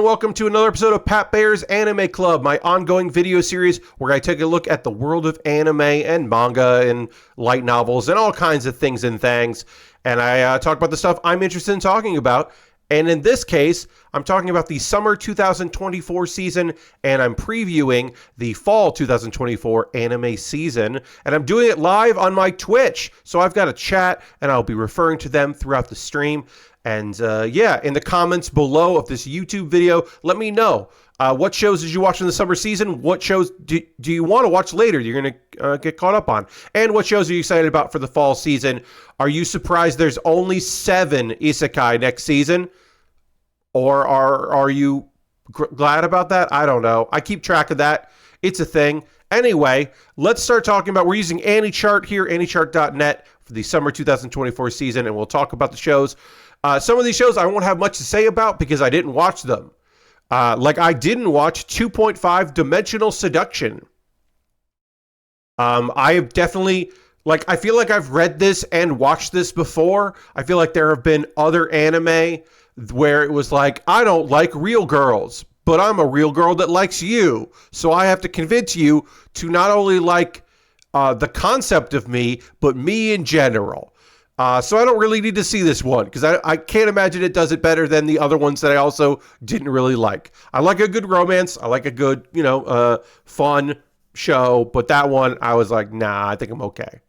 Welcome to another episode of Pat Baer's Anime Club, my ongoing video series where I take a look at the world of anime and manga and light novels and all kinds of things and things. And I talk about the stuff I'm interested in talking about. And in this case, I'm talking about the summer 2024 season, and I'm previewing the fall 2024 anime season. And I'm doing it live on my Twitch. So I've got a chat, and I'll be referring to them throughout the stream. And in the comments below of this YouTube video, let me know what shows did you watch in the summer season? What shows do you want to watch later you're going to get caught up on? And what shows are you excited about for the fall season? Are you surprised there's only 7 isekai next season? Or are you glad about that? I don't know. I keep track of that. It's a thing. Anyway, let's start talking about, we're using AnyChart here, anychart.net for the summer 2024 season, and we'll talk about the shows. Some of these shows I won't have much to say about because I didn't watch them. I didn't watch 2.5 Dimensional Seduction. I have definitely, I feel like I've read this and watched this before. I feel like there have been other anime where it was like, I don't like real girls, but I'm a real girl that likes you. So I have to convince you to not only like the concept of me, but me in general. So I don't really need to see this one because I can't imagine it does it better than the other ones that I also didn't really like. I like a good romance. I like a good, fun show. But that one, I was like, nah, I think I'm okay.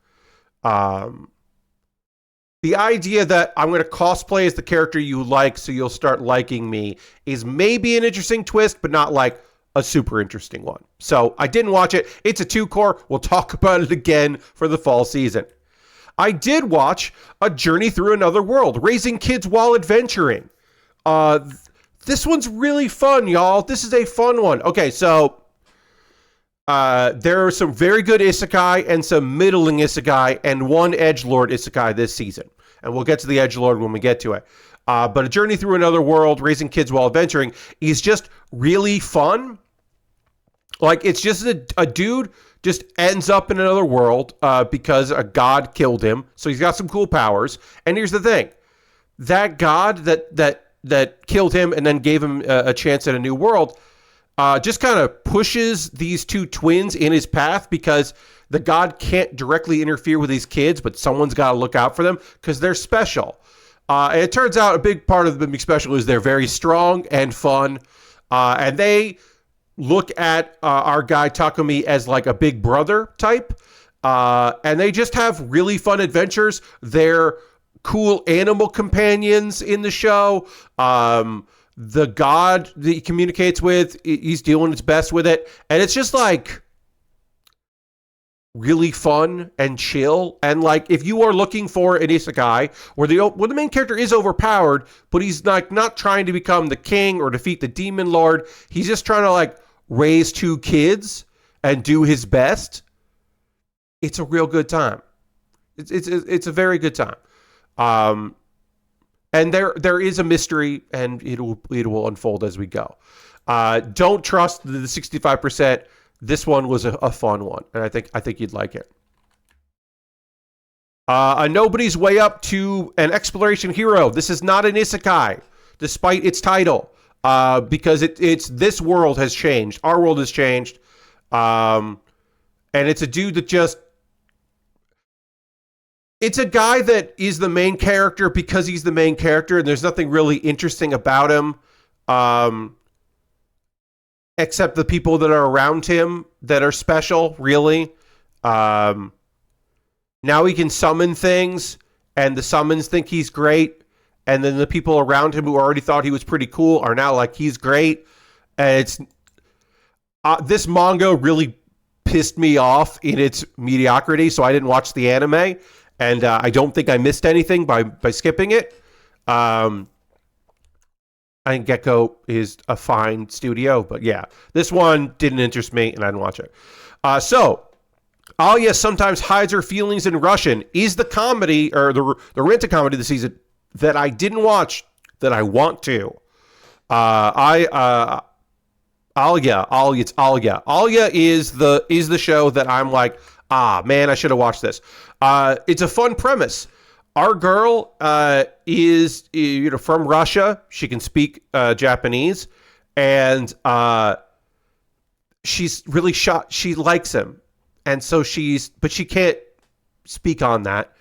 The idea that I'm going to cosplay as the character you like so you'll start liking me is maybe an interesting twist, but not like a super interesting one. So I didn't watch it. It's a 2-core. We'll talk about it again for the fall season. I did watch A Journey Through Another World, Raising Kids While Adventuring. This one's really fun, y'all. This is a fun one. Okay, so there are some very good isekai and some middling isekai and one edgelord isekai this season. And we'll get to the edgelord when we get to it. But A Journey Through Another World, Raising Kids While Adventuring is just really fun. It's just a dude just ends up in another world because a god killed him. So he's got some cool powers. And here's the thing. That god that killed him and then gave him a chance at a new world just kind of pushes these two twins in his path because the god can't directly interfere with these kids, but someone's got to look out for them because they're special. And it turns out a big part of them being special is they're very strong and fun. And they look at our guy Takumi as like a big brother type. And they just have really fun adventures. They're cool animal companions in the show. The god that he communicates with, he's doing his best with it. And it's just like really fun and chill. And if you are looking for an isekai where the main character is overpowered, but he's not trying to become the king or defeat the demon lord. He's just trying to raise 2 kids and do his best. It's a real good time. It's a very good time. And there is a mystery, and it will unfold as we go. Don't trust the 65%. This one was a fun one, and I think you'd like it. A Nobody's Way Up to an Exploration Hero. This is not an isekai, despite its title. Because it's this world has changed. Our world has changed. And it's a dude that it's a guy that is the main character because he's the main character and there's nothing really interesting about him. Except the people that are around him that are special, really. Now he can summon things and the summons think he's great. And then the people around him who already thought he was pretty cool are now like, he's great. And it's this manga really pissed me off in its mediocrity, so I didn't watch the anime. And I don't think I missed anything by skipping it. I think Gecko is a fine studio, but yeah. This one didn't interest me, and I didn't watch it. So, Alia Sometimes Hides Her Feelings in Russian is the comedy, or the rent-a-comedy this season that I didn't watch that I want to. Alia is the show that I'm like, man, I should have watched this. It's a fun premise. Our girl is from Russia. She can speak Japanese, And she's really shocked. She likes him. And so but she can't speak on that.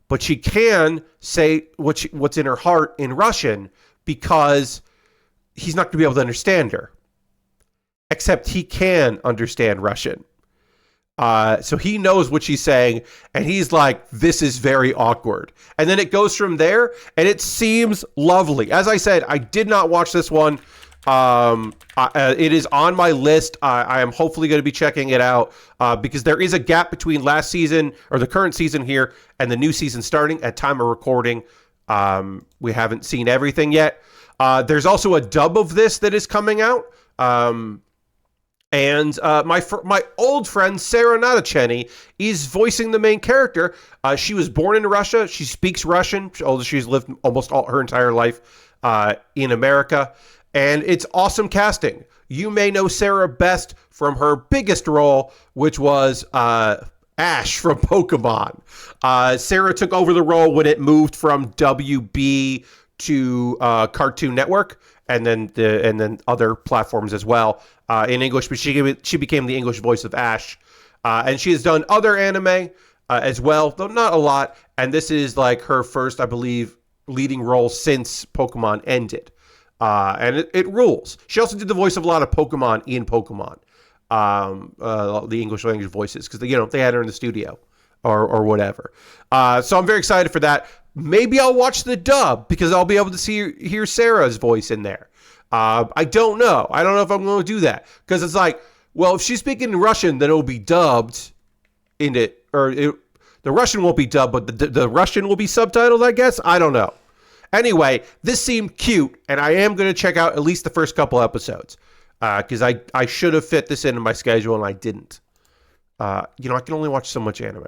But she can say what's in her heart in Russian because he's not going to be able to understand her. Except he can understand Russian. So he knows what she's saying, and he's like, this is very awkward. And then it goes from there, and it seems lovely. As I said, I did not watch this one. It is on my list. I am hopefully going to be checking it out because there is a gap between last season, or the current season here, and the new season starting at time of recording. We haven't seen everything yet. There's also a dub of this that is coming out. And my old friend Sarah Natacheni is voicing the main character. She was born in Russia. She speaks Russian, although she's lived almost her entire life in America. And it's awesome casting. You may know Sarah best from her biggest role, which was Ash from Pokemon. Sarah took over the role when it moved from WB to Cartoon Network, and then other platforms as well in English. But she became the English voice of Ash, and she has done other anime as well, though not a lot. And this is like her first, I believe, leading role since Pokemon ended. And it rules. She also did the voice of a lot of Pokemon in Pokemon, the English language voices, because they had her in the studio or whatever. So I'm very excited for that. Maybe I'll watch the dub because I'll be able to hear Sarah's voice in there. I don't know. I don't know if I'm going to do that because it's like, well, if she's speaking in Russian, then it'll be dubbed in it, the Russian won't be dubbed, but the Russian will be subtitled, I guess. I don't know. Anyway, this seemed cute, and I am going to check out at least the first couple episodes because I should have fit this into my schedule, and I didn't. I can only watch so much anime.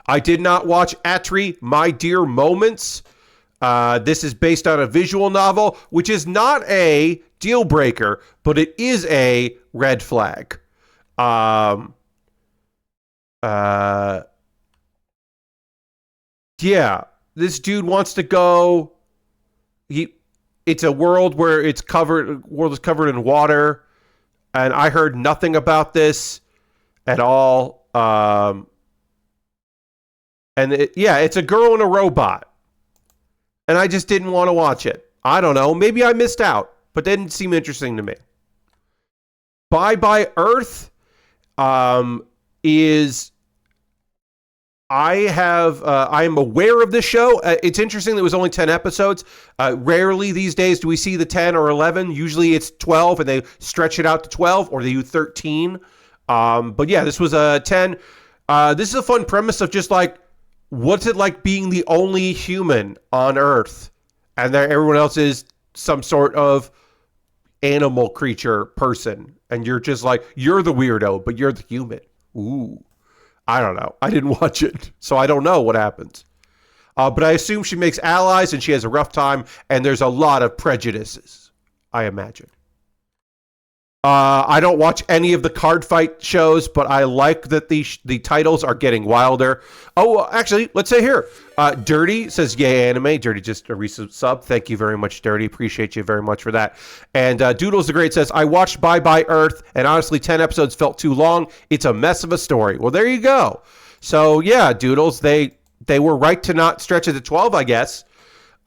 I did not watch Atri, My Dear Moments. This is based on a visual novel, which is not a deal breaker, but it is a red flag. Yeah. This dude wants to go. It's a world where world is covered in water, and I heard nothing about this at all. It's a girl and a robot, and I just didn't want to watch it. I don't know. Maybe I missed out, but it didn't seem interesting to me. Bye Bye Earth is. I am aware of this show. It's interesting that it was only 10 episodes. Rarely these days do we see the 10 or 11. Usually it's 12 and they stretch it out to 12 or they do 13. But yeah, this was a 10. This is a fun premise of just like, what's it like being the only human on Earth? And everyone else is some sort of animal creature person. And you're just like, you're the weirdo, but you're the human. Ooh. I don't know. I didn't watch it, so I don't know what happens. But I assume she makes allies and she has a rough time, and there's a lot of prejudices, I imagine. I don't watch any of the card fight shows, but I like that the titles are getting wilder. Oh, actually, let's say here. Dirty says, yay, anime. Dirty just a recent sub. Thank you very much, Dirty. Appreciate you very much for that. And Doodles the Great says, I watched Bye Bye Earth, and honestly, 10 episodes felt too long. It's a mess of a story. Well, there you go. So, yeah, Doodles, they were right to not stretch it to 12, I guess.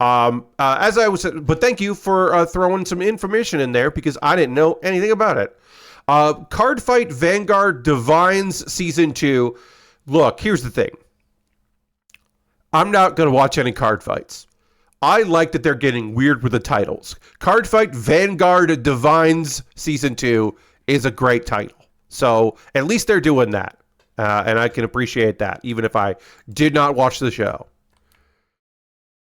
But thank you for throwing some information in there because I didn't know anything about it. Card Fight Vanguard Divines Season 2. Look, here's the thing. I'm not going to watch any card fights. I like that they're getting weird with the titles. Card Fight Vanguard Divines Season 2 is a great title. So at least they're doing that. And I can appreciate that, even if I did not watch the show.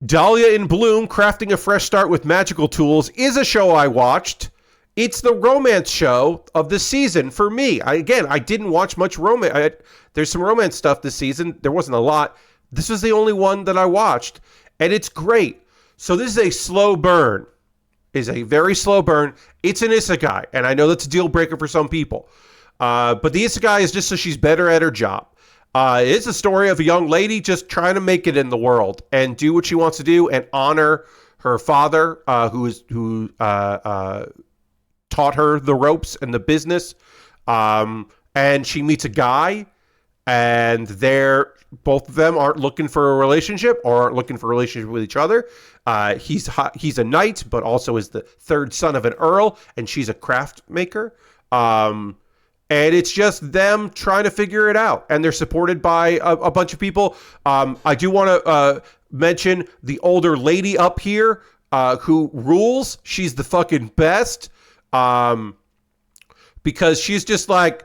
Dahlia in Bloom, Crafting a Fresh Start with Magical Tools, is a show I watched. It's the romance show of the season for me. I didn't watch much romance. There's some romance stuff this season. There wasn't a lot. This was the only one that I watched, and it's great. So this is a slow burn. It's a very slow burn. It's an isekai, and I know that's a deal breaker for some people. But the isekai is just so she's better at her job. It's a story of a young lady just trying to make it in the world and do what she wants to do and honor her father, who taught her the ropes and the business. And she meets a guy, and both of them aren't looking for a relationship or aren't looking for a relationship with each other. He's a knight, but also is the third son of an earl, and she's a craft maker. And it's just them trying to figure it out, and they're supported by a bunch of people. I do want to mention the older lady up here who rules. She's the fucking best, because she's just like,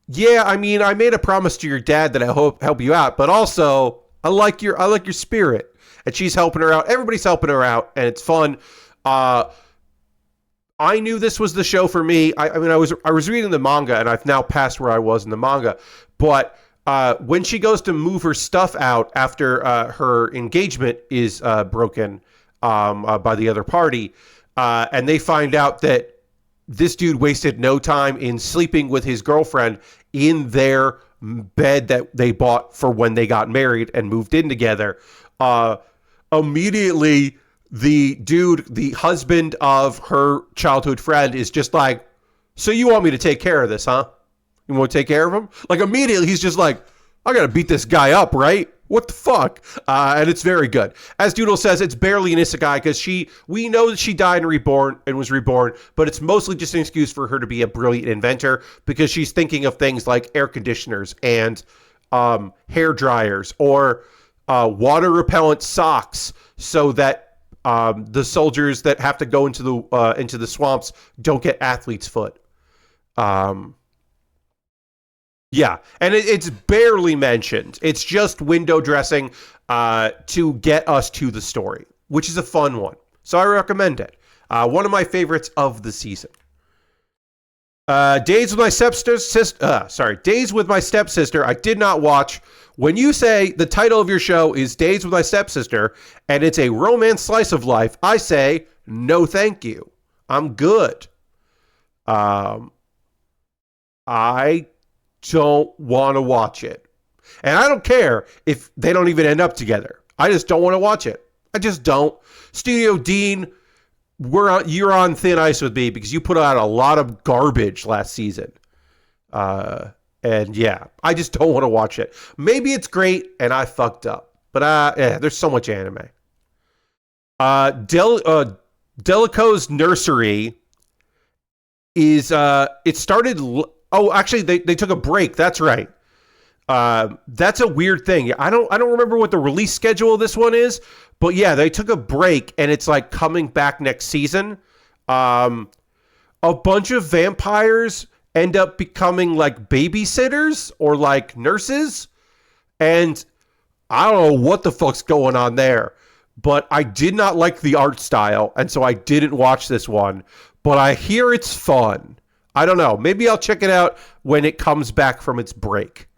yeah, I mean, I made a promise to your dad that I hope help you out, but also I like your spirit, and she's helping her out. Everybody's helping her out, and it's fun. I knew this was the show for me. I mean, I was reading the manga, and I've now passed where I was in the manga. But when she goes to move her stuff out after her engagement is broken by the other party, and they find out that this dude wasted no time in sleeping with his girlfriend in their bed that they bought for when they got married and moved in together. Immediately, the dude, the husband of her childhood friend, is just like, so you want me to take care of this, huh? You want to take care of him? Like, immediately, he's just like, I got to beat this guy up, right? What the fuck? And it's very good. As Doodle says, it's barely an isekai because we know that she died and was reborn, but it's mostly just an excuse for her to be a brilliant inventor because she's thinking of things like air conditioners and hair dryers or water repellent socks so that the soldiers that have to go into the swamps don't get athlete's foot. Yeah, and it's barely mentioned. It's just window dressing to get us to the story, which is a fun one. So I recommend it. One of my favorites of the season. Days with my stepsister. I did not watch. When you say the title of your show is Days with My Stepsister and it's a romance slice of life, I say no, thank you. I'm good. I don't want to watch it. And I don't care if they don't even end up together. I just don't want to watch it. I just don't. Studio Dean, you're on thin ice with me because you put out a lot of garbage last season. And yeah, I just don't want to watch it. Maybe it's great and I fucked up. But there's so much anime. Delico's Nursery is it started. Oh, actually, they took a break. That's right. That's a weird thing. I don't remember what the release schedule of this one is, but yeah, they took a break and it's like coming back next season. A bunch of vampires end up becoming like babysitters or like nurses, and I don't know what the fuck's going on there. But I did not like the art style, and so I didn't watch this one. But I hear it's fun. I don't know. Maybe I'll check it out when it comes back from its break.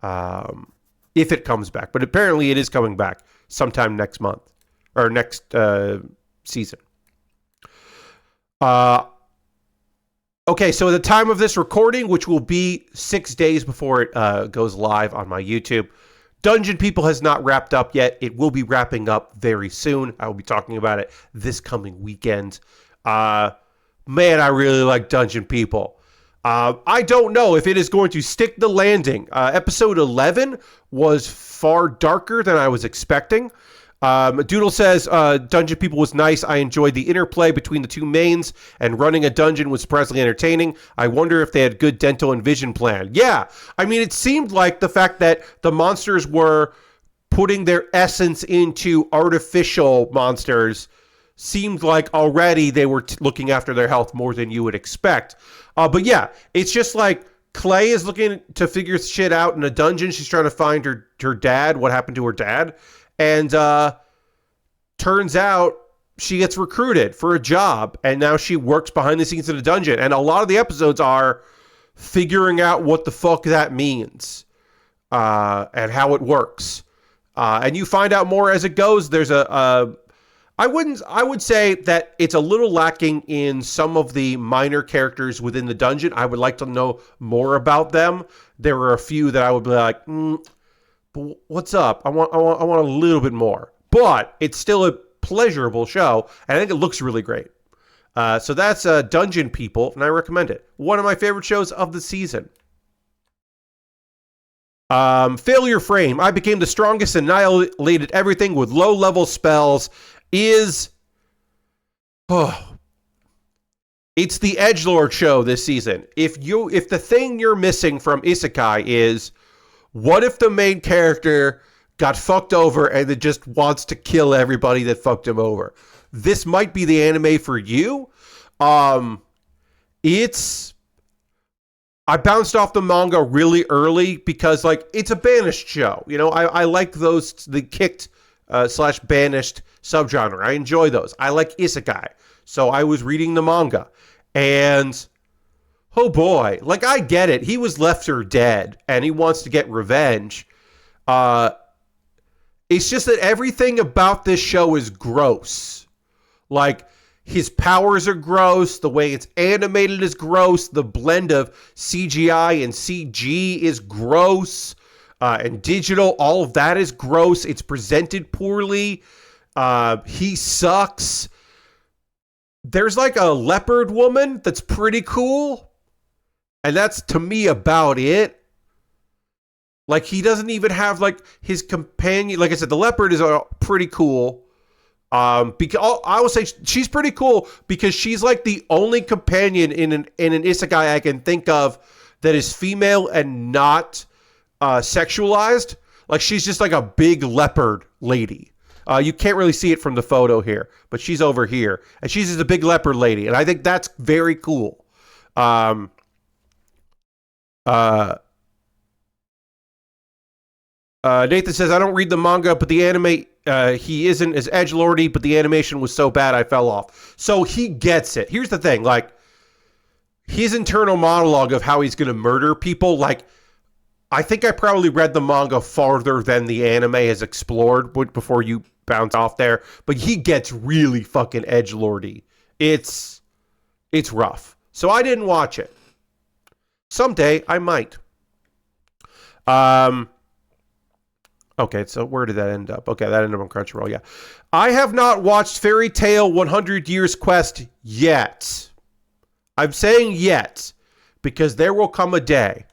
If it comes back. But apparently it is coming back sometime next month. Or next season. Okay, so at the time of this recording, which will be 6 days before it goes live on my YouTube, Dungeon People has not wrapped up yet. It will be wrapping up very soon. I will be talking about it this coming weekend. Man, I really like Dungeon People. I don't know if it is going to stick the landing. Episode 11 was far darker than I was expecting. Doodle says, Dungeon People was nice. I enjoyed the interplay between the two mains, and running a dungeon was surprisingly entertaining. I wonder if they had good dental and vision plan. Yeah, I mean, it seemed like the fact that the monsters were putting their essence into artificial monsters seemed like already they were looking after their health more than you would expect. But yeah, it's just like Clay is looking to figure shit out in a dungeon. She's trying to find her dad, what happened to her dad. And turns out she gets recruited for a job, and now she works behind the scenes in a dungeon. And a lot of the episodes are figuring out what the fuck that means and how it works. And you find out more as it goes. There's I would say that it's a little lacking in some of the minor characters within the dungeon. I would like to know more about them. There were a few that I would be like, but what's up? I want a little bit more. But it's still a pleasurable show, and I think it looks really great. So that's Dungeon People, and I recommend it. One of my favorite shows of the season. Failure Frame. I became the strongest and annihilated everything with low-level spells. It's the edgelord show this season. If the thing you're missing from Isekai is, what if the main character got fucked over and then just wants to kill everybody that fucked him over? This might be the anime for you. I bounced off the manga really early because, like, it's a banished show. You know, I like the kicked / banished subgenre. I enjoy those. I like Isekai. So I was reading the manga. And, oh boy, like, I get it. He was left for dead, and he wants to get revenge. It's just that everything about this show is gross. Like, his powers are gross. The way it's animated is gross. The blend of CGI and CG is gross. And digital, all of that is gross. It's presented poorly. He sucks. There's like a leopard woman that's pretty cool. And that's, to me, about it. Like, he doesn't even have, like, his companion. Like I said, the leopard is pretty cool. Because I will say she's pretty cool because she's like the only companion in an isekai I can think of that is female and not sexualized. Like, she's just like a big leopard lady. You can't really see it from the photo here, but she's over here, and she's just a big leopard lady, and I think that's very cool. Nathan says, I don't read the manga, but the anime, he isn't as edgelordy, but the animation was so bad I fell off. So he gets it. Here's the thing, like, his internal monologue of how he's going to murder people, like, I think I probably read the manga farther than the anime has explored before you bounce off there, but he gets really fucking edgelordy. It's rough. So I didn't watch it. Someday I might. Okay, so where did that end up? Okay, that ended up on Crunchyroll, yeah. I have not watched Fairy Tail 100 Years Quest yet. I'm saying yet, because there will come a day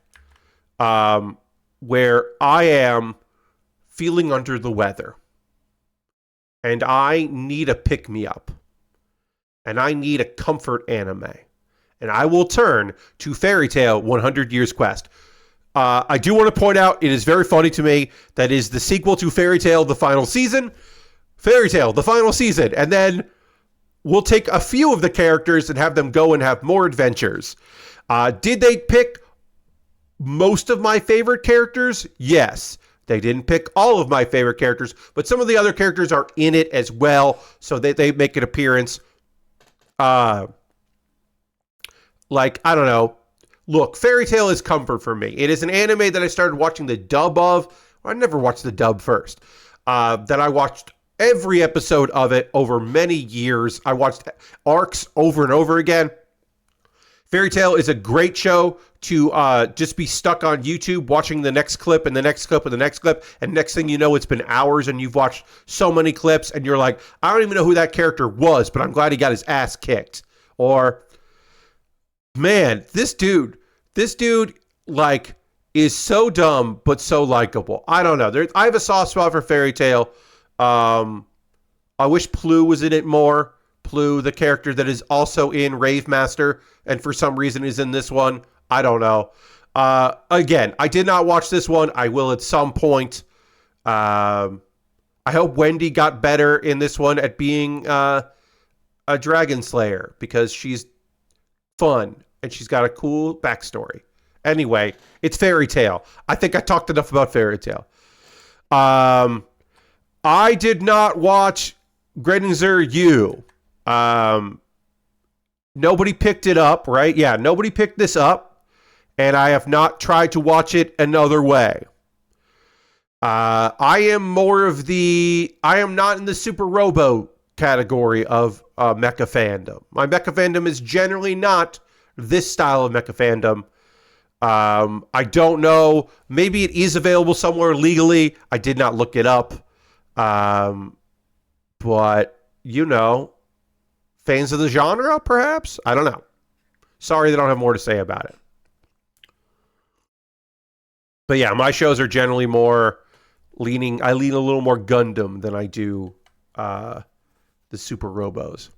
where I am feeling under the weather. And I need a pick-me-up. And I need a comfort anime. And I will turn to Fairy Tail 100 Years Quest. I do want to point out, it is very funny to me, that is the sequel to Fairy Tail, the final season. Fairy Tail, the final season. And then we'll take a few of the characters and have them go and have more adventures. Did they pick most of my favorite characters? Yes. They didn't pick all of my favorite characters, but some of the other characters are in it as well, so they make an appearance. Like, I don't know. Look, Fairy Tail is comfort for me. It is an anime that I started watching the dub of. Well, I never watched the dub first. That I watched every episode of it over many years. I watched arcs over and over again. Fairy Tail is a great show to just be stuck on YouTube watching the next clip and the next clip and the next clip. And next thing you know, it's been hours and you've watched so many clips and you're like, I don't even know who that character was, but I'm glad he got his ass kicked. Or, man, this dude, like, is so dumb but so likable. I don't know. I have a soft spot for Fairy Tail. I wish Plu was in it more. Plu, the character that is also in Rave Master, and for some reason is in this one. I don't know. Again, I did not watch this one. I will at some point. I hope Wendy got better in this one at being a Dragon Slayer, because she's fun and she's got a cool backstory. Anyway, it's Fairy Tail. I think I talked enough about Fairy Tail. I did not watch Grenzer U. Nobody picked it up, right? Yeah, nobody picked this up, and I have not tried to watch it another way. I am not in the Super Robo category of mecha fandom. My mecha fandom is generally not this style of mecha fandom. I don't know. Maybe it is available somewhere legally. I did not look it up. But you know, fans of the genre, perhaps? I don't know. Sorry they don't have more to say about it. But yeah, my shows are generally more I lean a little more Gundam than I do the Super Robos.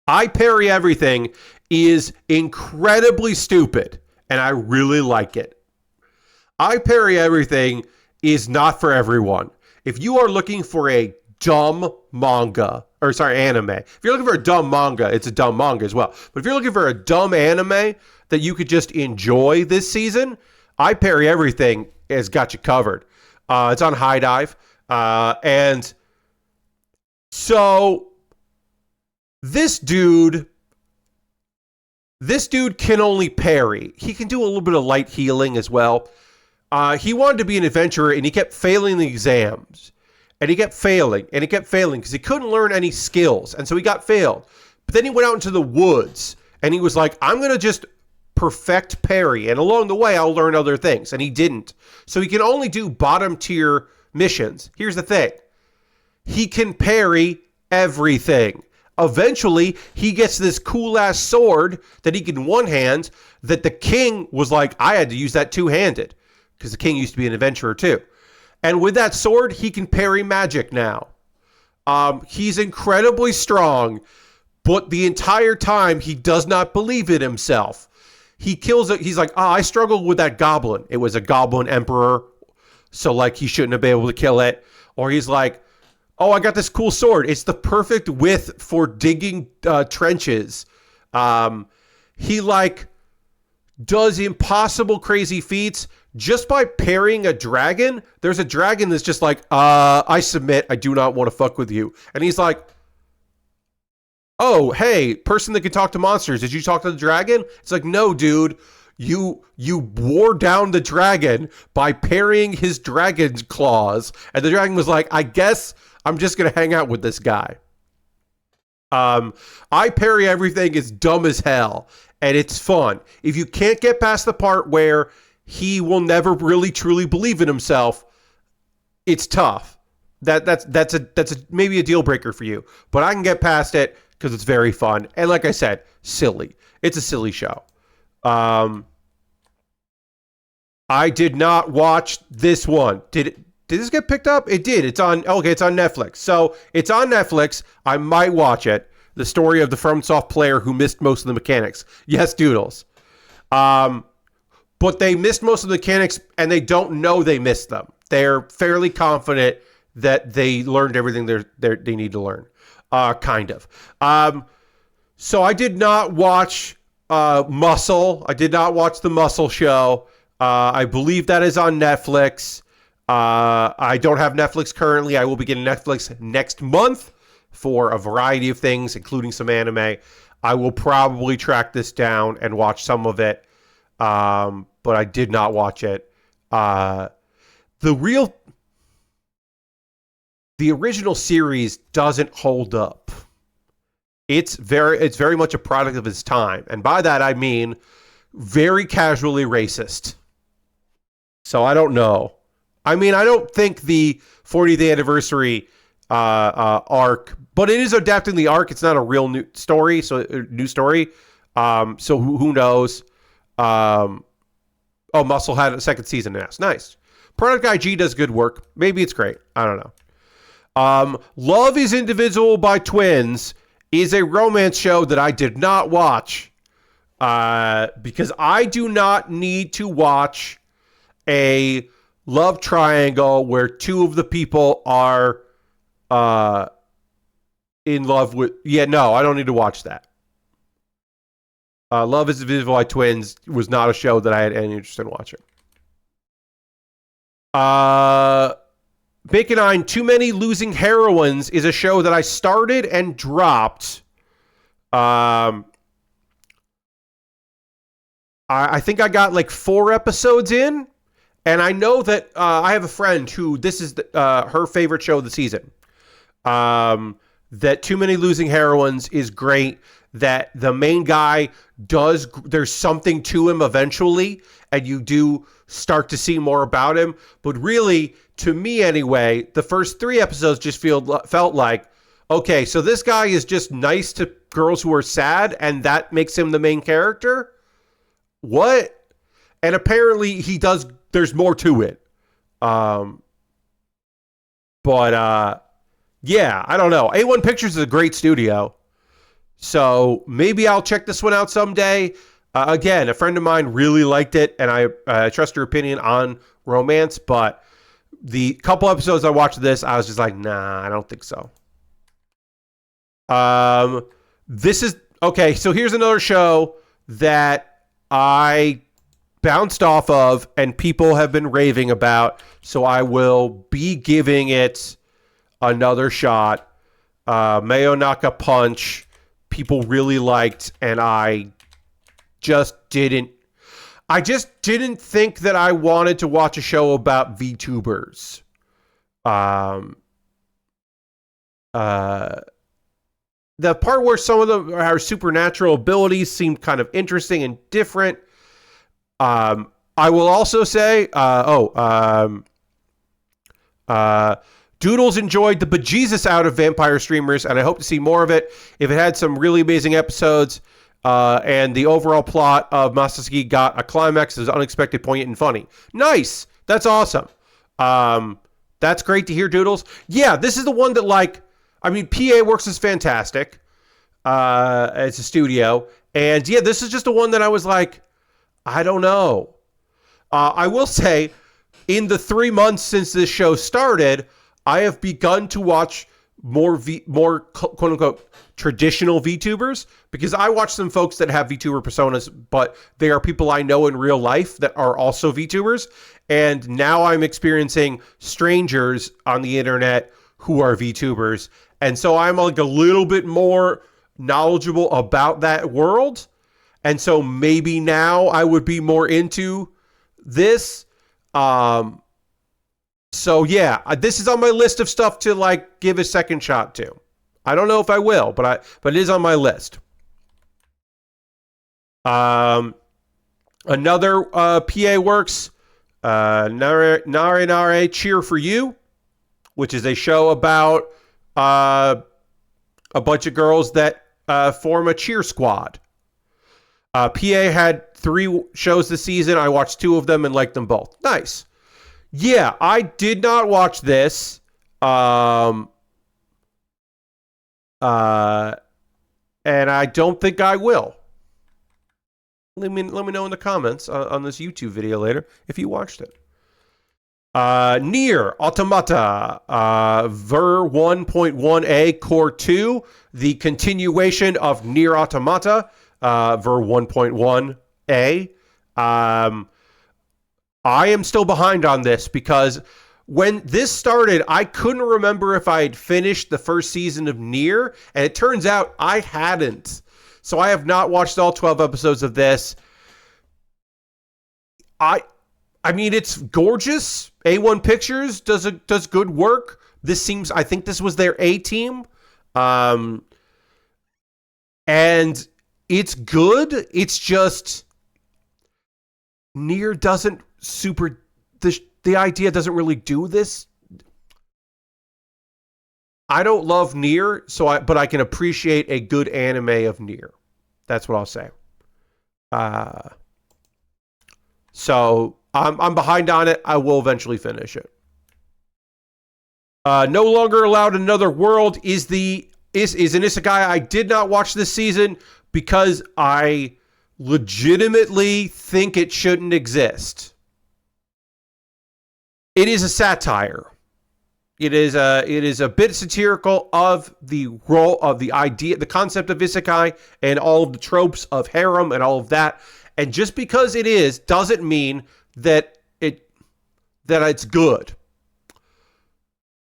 I Parry Everything is incredibly stupid, and I really like it. I Parry Everything is not for everyone. If you are looking for a dumb anime. If you're looking for a dumb manga, it's a dumb manga as well. But if you're looking for a dumb anime that you could just enjoy this season, I Parry Everything has got you covered. It's on High Dive. And so this dude can only parry. He can do a little bit of light healing as well. He wanted to be an adventurer, and he kept failing the exams. And he kept failing because he couldn't learn any skills. And so he got failed. But then he went out into the woods, and he was like, I'm going to just perfect parry. And along the way, I'll learn other things. And he didn't. So he can only do bottom tier missions. Here's the thing. He can parry everything. Eventually, he gets this cool-ass sword that he can one-hand that the king was like, I had to use that two-handed. Because the king used to be an adventurer too. And with that sword, he can parry magic now. He's incredibly strong, but the entire time, he does not believe in himself. He kills it. He's like, I struggled with that goblin. It was a goblin emperor, so like he shouldn't have been able to kill it. Or he's like, I got this cool sword. It's the perfect width for digging trenches. He like does impossible crazy feats just by parrying a dragon. There's a dragon that's just like, I submit. I do not want to fuck with you. And he's like, oh, hey, person that can talk to monsters. Did you talk to the dragon? It's like, no, dude. You wore down the dragon by parrying his dragon's claws. And the dragon was like, I guess I'm just going to hang out with this guy. I Parry Everything is dumb as hell. And it's fun. If you can't get past the part where he will never really truly believe in himself, it's tough. That's maybe a deal breaker for you. But I can get past it because it's very fun. And like I said, silly. It's a silly show. I did not watch this one. Did this get picked up? It did. It's on Netflix. So it's on Netflix. I might watch it. The story of the FromSoft player who missed most of the mechanics. Yes, Doodles. But they missed most of the mechanics, and they don't know they missed them. They're fairly confident that they learned everything they need to learn. Kind of. So I did not watch Muscle. I did not watch the Muscle show. I believe that is on Netflix. I don't have Netflix currently. I will be getting Netflix next month for a variety of things, including some anime. I will probably track this down and watch some of it. But I did not watch it. The original series doesn't hold up. It's very much a product of its time. And by that, I mean very casually racist. So I don't know. I mean, I don't think the 40th anniversary arc, but it is adapting the arc. It's not a real new story. So who knows? Muscle had a second season now. Nice. Product IG does good work. Maybe it's great. I don't know. Love is Indivisible by Twins is a romance show that I did not watch because I do not need to watch a love triangle where two of the people are in love with... Yeah, no, I don't need to watch that. Love is Indivisible by Twins was not a show that I had any interest in watching. Bacon Too Many Losing Heroines is a show that I started and dropped. I think I got like 4 episodes in, and I know that I have a friend who this is her favorite show of the season. That Too Many Losing Heroines is great. That the main guy there's something to him eventually, and you do start to see more about him. But really, to me anyway, the first 3 episodes just felt like, okay, so this guy is just nice to girls who are sad, and that makes him the main character? What? And apparently he does, there's more to it. Um, but yeah, I don't know. A1 Pictures is a great studio. So maybe I'll check this one out someday. Again, a friend of mine really liked it, and I trust her opinion on romance, but the couple episodes I watched of this, I was just like, nah, I don't think so. This is okay. So here's another show that I bounced off of, and people have been raving about. So I will be giving it another shot. Mayonaka Punch, people really liked, and I just didn't think that I wanted to watch a show about VTubers. The part where some of them our supernatural abilities seemed kind of interesting and different. I will also say, Doodles enjoyed the bejesus out of vampire streamers, and I hope to see more of it. If it had some really amazing episodes, and the overall plot of Masasaki got a climax that is unexpected, poignant, and funny. Nice! That's awesome. That's great to hear, Doodles. Yeah, this is the one that, like, I mean, PA Works is fantastic. It's a studio. And yeah, this is just the one that I was like, I don't know. I will say, in the 3 months since this show started, I have begun to watch more quote unquote traditional VTubers, because I watch some folks that have VTuber personas, but they are people I know in real life that are also VTubers. And now I'm experiencing strangers on the internet who are VTubers. And so I'm like a little bit more knowledgeable about that world. And so maybe now I would be more into this. So yeah, this is on my list of stuff to like give a second shot to. I don't know if I will, but it is on my list. Another PA Works, Nare Cheer for You, which is a show about a bunch of girls that form a cheer squad. PA had 3 shows this season. I watched 2 of them and liked them both. Nice. Yeah, I did not watch this. And I don't think I will. Let me know in the comments on this YouTube video later if you watched it. Nier Automata, Ver 1.1a Core 2, the continuation of Nier Automata, Ver 1.1a. I am still behind on this because when this started, I couldn't remember if I had finished the first season of Nier, and it turns out I hadn't. So I have not watched all 12 episodes of this. I mean, it's gorgeous. A1 Pictures does good work. I think this was their A team. And it's good. It's just Nier doesn't the idea doesn't really do this. I don't love Nier, but I can appreciate a good anime of Nier. That's what I'll say. So I'm behind on it. I will eventually finish it. No Longer Allowed in Another World is an isekai I did not watch this season because I legitimately think it shouldn't exist. It is a satire. It is a bit satirical of the role of the idea, the concept of isekai, and all of the tropes of harem and all of that. And just because it is doesn't mean that it's good.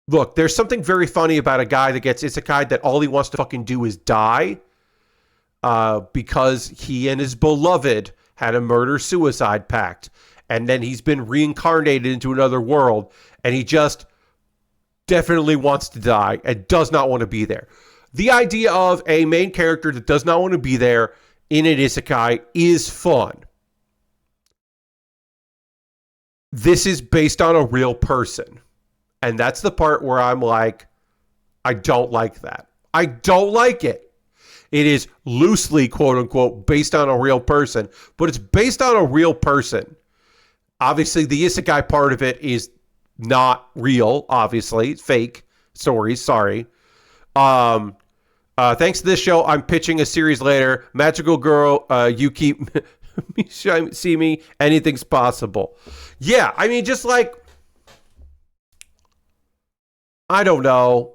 Look, there's something very funny about a guy that gets isekai that all he wants to fucking do is die, because he and his beloved had a murder-suicide pact, and then he's been reincarnated into another world, and he just definitely wants to die and does not want to be there. The idea of a main character that does not want to be there in an isekai is fun. This is based on a real person. And that's the part where I'm like, I don't like that. I don't like it. It is loosely, quote unquote, based on a real person, but it's based on a real person. Obviously, the isekai part of it is not real, obviously. It's fake stories, sorry. Thanks to this show, I'm pitching a series later. Magical Girl, you keep see me, anything's possible. Yeah, I mean, just like, I don't know.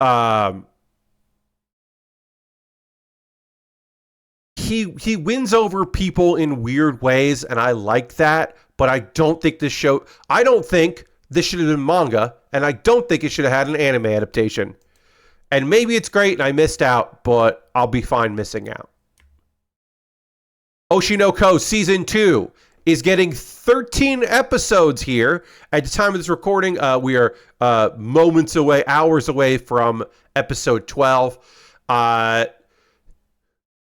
Um, he wins over people in weird ways, and I like that. But I don't think this show. I don't think this should have been manga, and I don't think it should have had an anime adaptation. And maybe it's great, and I missed out, but I'll be fine missing out. Oshinoko Season 2 is getting 13 episodes here. At the time of this recording, we are moments away, hours away from episode 12.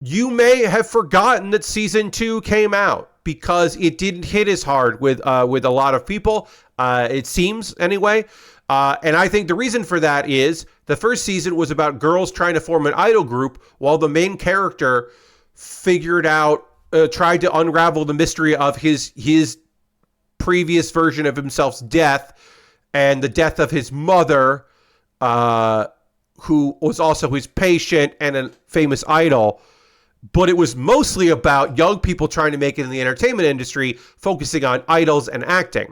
You may have forgotten that Season 2 came out because it didn't hit as hard with a lot of people, it seems anyway. And I think the reason for that is the first season was about girls trying to form an idol group while the main character tried to unravel the mystery of his previous version of himself's death and the death of his mother, who was also his patient and a famous idol. But it was mostly about young people trying to make it in the entertainment industry, focusing on idols and acting.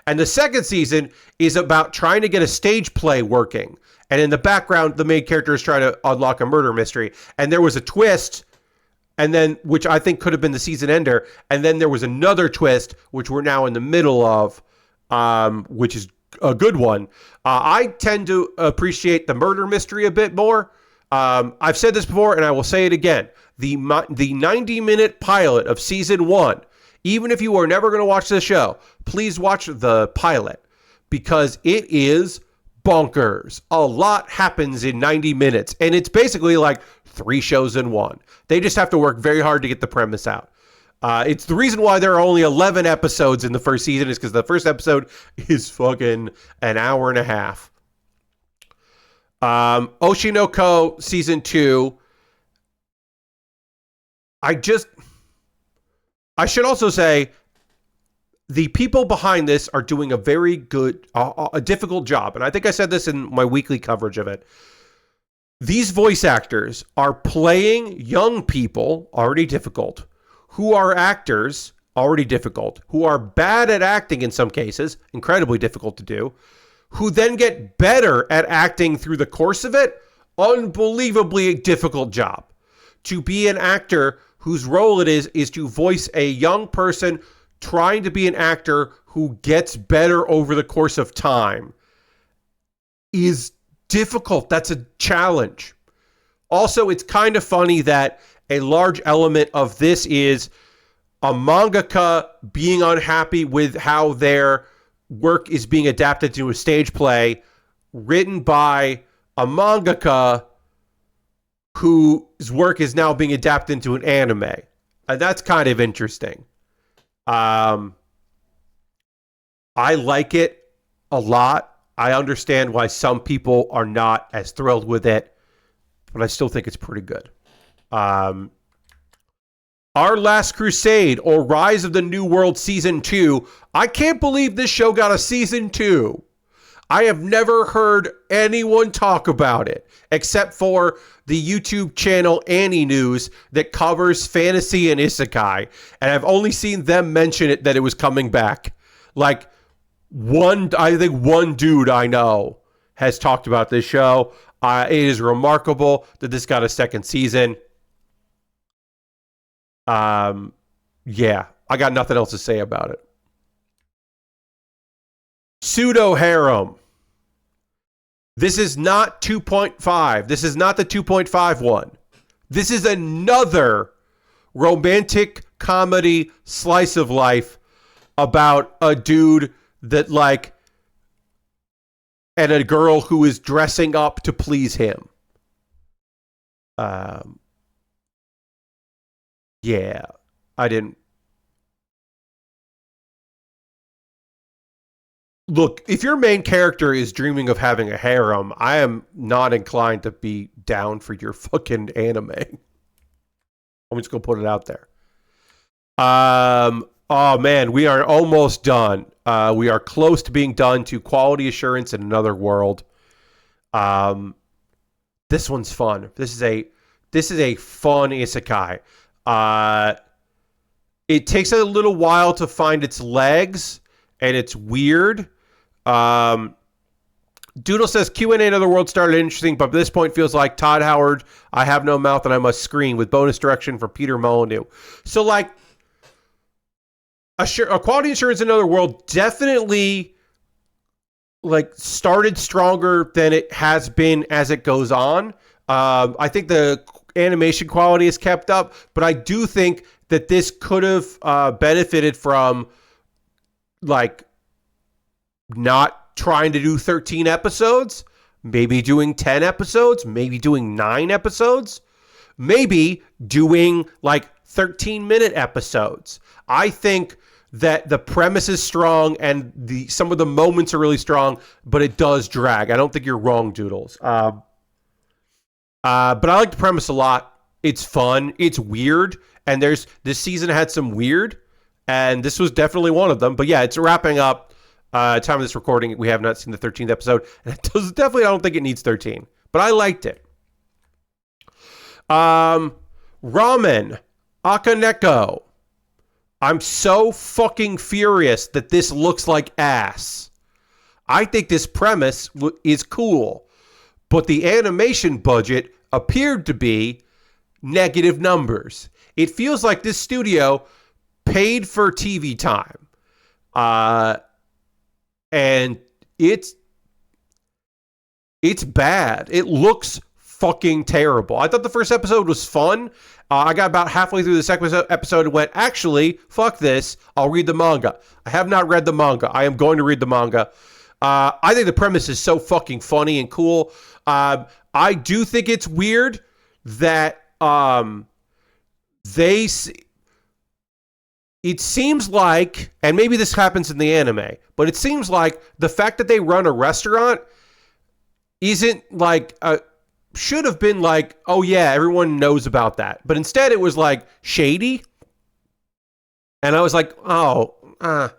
And the second season is about trying to get a stage play working. And in the background, the main character is trying to unlock a murder mystery. And there was a twist, and then, which I think could have been the season ender. And then there was another twist, which we're now in the middle of, which is a good one. I tend to appreciate the murder mystery a bit more. I've said this before, and I will say it again. The 90-minute pilot of season 1, even if you are never going to watch the show, please watch the pilot because it is bonkers. A lot happens in 90 minutes, and it's basically like 3 shows in one. They just have to work very hard to get the premise out. It's the reason why there are only 11 episodes in the first season is because the first episode is fucking an hour and a half. Oshinoko season 2. I should also say the people behind this are doing a very good, a difficult job. And I think I said this in my weekly coverage of it. These voice actors are playing young people, already difficult, who are actors, already difficult, who are bad at acting in some cases, incredibly difficult to do, who then get better at acting through the course of it, unbelievably difficult job. To be an actor whose role it is to voice a young person trying to be an actor who gets better over the course of time is difficult. That's a challenge. Also, it's kind of funny that a large element of this is a mangaka being unhappy with how their work is being adapted to a stage play written by a mangaka whose work is now being adapted into an anime. And that's kind of interesting. I like it a lot. I understand why some people are not as thrilled with it, but I still think it's pretty good. Our Last Crusade or Rise of the New World Season 2. I can't believe this show got a Season 2. I have never heard anyone talk about it except for the YouTube channel Annie News that covers fantasy and isekai. And I've only seen them mention it, that it was coming back. Like I think one dude I know has talked about this show. It is remarkable that this got a second season. Yeah, I got nothing else to say about it. Pseudo Harem. This is not 2.5. This is not the 2.5 one. This is another romantic comedy slice of life about a dude that and a girl who is dressing up to please him. Yeah, I didn't. Look, if your main character is dreaming of having a harem, I am not inclined to be down for your fucking anime. I'm just gonna put it out there. Oh man, we are almost done. We are close to being done to Quality Assurance in Another World. Um, this one's fun. This is a fun isekai. Uh, it takes a little while to find its legs, and it's weird. Um, Doodle says Q&A in Other World started interesting, but at this point feels like Todd Howard, I have no mouth and I must scream, with bonus direction from Peter Molyneux. So like, a Quality Assurance in Another World definitely like started stronger than it has been as it goes on. I think the animation quality is kept up, but I do think that this could have benefited from like not trying to do 13 episodes, maybe doing 10 episodes, maybe doing 9 episodes, maybe doing like 13-minute episodes. I think that the premise is strong and some of the moments are really strong, but it does drag. I don't think you're wrong, Doodles. But I like the premise a lot. It's fun. It's weird. And this season had some weird, and this was definitely one of them. But yeah, it's wrapping up. Time of this recording, we have not seen the 13th episode. And it does definitely, I don't think it needs 13. But I liked it. Ramen Akaneko. I'm so fucking furious that this looks like ass. I think this premise is cool, but the animation budget appeared to be negative numbers. It feels like this studio paid for TV time. And it's bad. It looks fucking terrible. I thought the first episode was fun. I got about halfway through the second episode and went, actually, fuck this. I'll read the manga. I have not read the manga. I am going to read the manga. I think the premise is so fucking funny and cool. I do think it's weird that it seems like, and maybe this happens in the anime, but it seems like the fact that they run a restaurant isn't like should have been like, oh yeah, everyone knows about that. But instead it was like shady. And I was like, I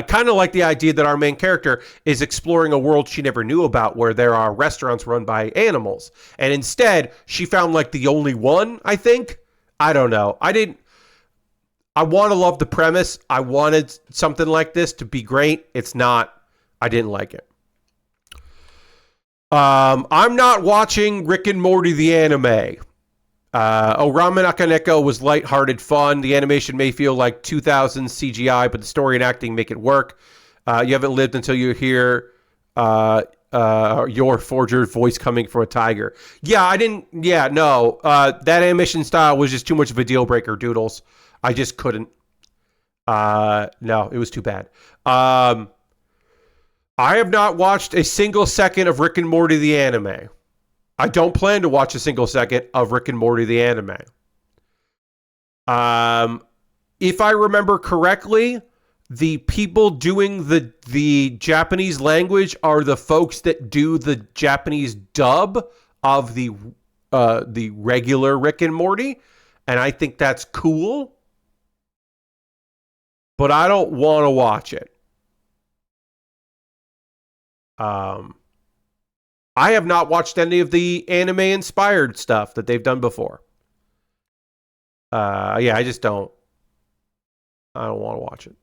kind of like the idea that our main character is exploring a world she never knew about where there are restaurants run by animals. And instead she found like the only one, I think. I don't know. I want to love the premise. I wanted something like this to be great. It's not. I didn't like it. I'm not watching Rick and Morty the anime. Ramen Akaneko was lighthearted fun. The animation may feel like 2000 CGI, but the story and acting make it work. You haven't lived until you hear your forger voice coming from a tiger. Yeah, I didn't. Yeah, no. That animation style was just too much of a deal breaker, Doodles. I just couldn't. No, it was too bad. I have not watched a single second of Rick and Morty the anime. I don't plan to watch a single second of Rick and Morty the anime. If I remember correctly, the people doing the Japanese language are the folks that do the Japanese dub of the regular Rick and Morty, and I think that's cool. But I don't want to watch it. I have not watched any of the anime-inspired stuff that they've done before. Yeah, I just don't. I don't want to watch it.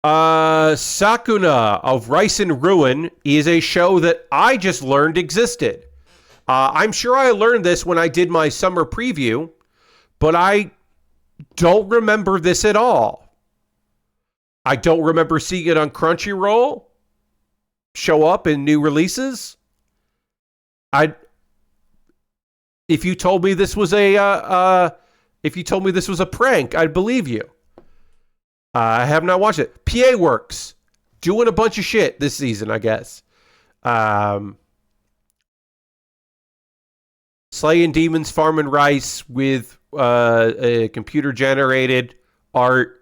Sakuna of Rice and Ruin is a show that I just learned existed. I'm sure I learned this when I did my summer preview, but I don't remember this at all. I don't remember seeing it on Crunchyroll show up in new releases. If you told me this was a prank, I'd believe you. I have not watched it. PA Works doing a bunch of shit this season, I guess. Slaying demons, farming rice with a computer generated art.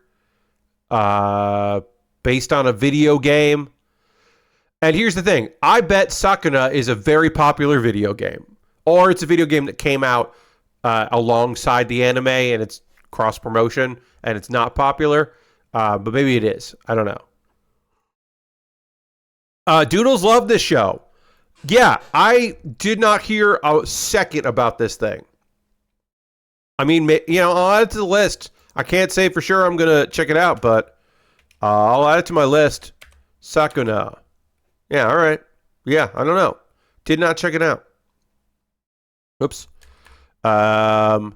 based on a video game. And here's the thing. I bet Sakuna is a very popular video game. Or it's a video game that came out alongside the anime and it's cross-promotion and it's not popular. But maybe it is. I don't know. Doodles love this show. Yeah, I did not hear a second about this thing. I mean, I'll add it to the list. I can't say for sure I'm going to check it out, but I'll add it to my list. Sakuna. Yeah, all right. Yeah, I don't know. Did not check it out. Oops. Sengoku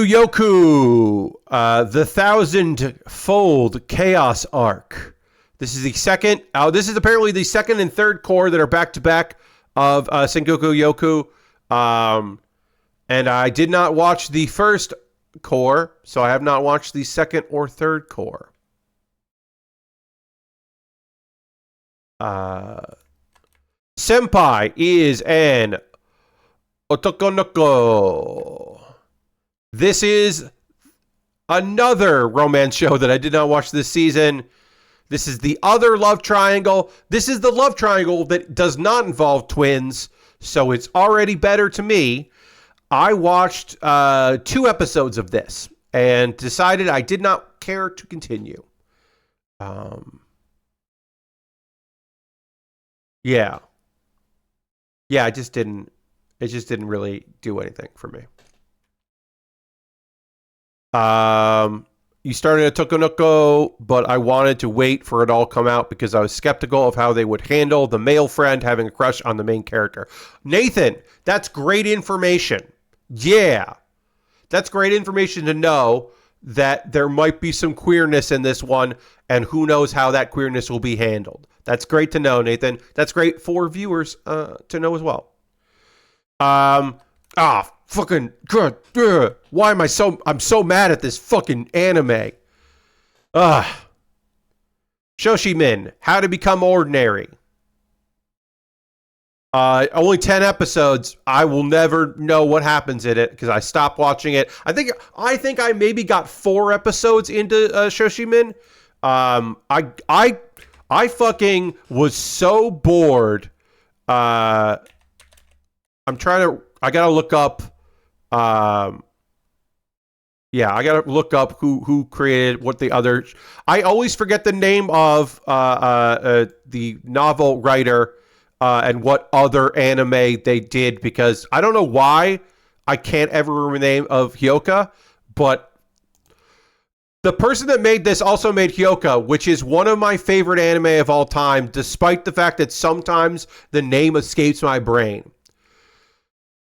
Yoku. The 1,000-fold Chaos Arc. This is the second. This is apparently the second and third core that are back-to-back of Sengoku Yoku. And I did not watch the first core, so I have not watched the second or third core. Senpai is an Otokonoko. This is another romance show that I did not watch this season. This is the other love triangle. This is the love triangle that does not involve twins, so it's already better to me. I watched 2 episodes of this and decided I did not care to continue. Yeah, it just didn't really do anything for me. You started at Tokonoko, but I wanted to wait for it all come out because I was skeptical of how they would handle the male friend having a crush on the main character. Nathan, that's great information. Yeah, that's great information to know that there might be some queerness in this one, and who knows how that queerness will be handled. That's great to know, Nathan. That's great for viewers to know as well. Fucking good. Why am I'm so mad at this fucking anime. Shoshimin, How to Become Ordinary. Only 10 episodes. I will never know what happens in it because I stopped watching it. I think I maybe got 4 episodes into Shoshimin. I fucking was so bored. I gotta look up. I gotta look up who created what the other. I always forget the name of the novel writer and what other anime they did because I don't know why I can't ever remember the name of Hyoka, but the person that made this also made Hyoka, which is one of my favorite anime of all time, despite the fact that sometimes the name escapes my brain.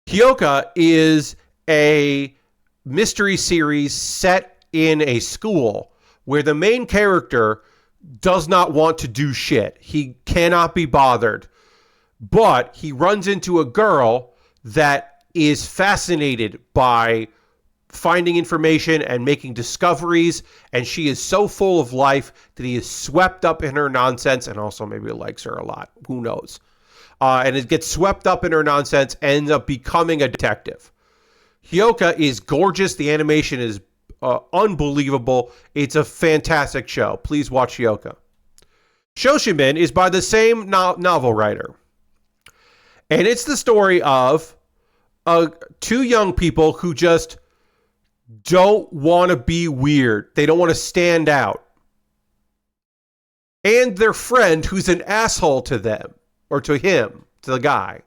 Hyoka is a mystery series set in a school where the main character does not want to do shit. He cannot be bothered. But he runs into a girl that is fascinated by finding information and making discoveries, and she is so full of life that he is swept up in her nonsense, and also maybe likes her a lot. Who knows? And it gets swept up in her nonsense, ends up becoming a detective. Hyoka is gorgeous. The animation is unbelievable. It's a fantastic show. Please watch Hyoka. Shoshimin is by the same novel writer. And it's the story of 2 young people who just don't want to be weird. They don't want to stand out. And their friend who's an asshole to them, or to him, to the guy.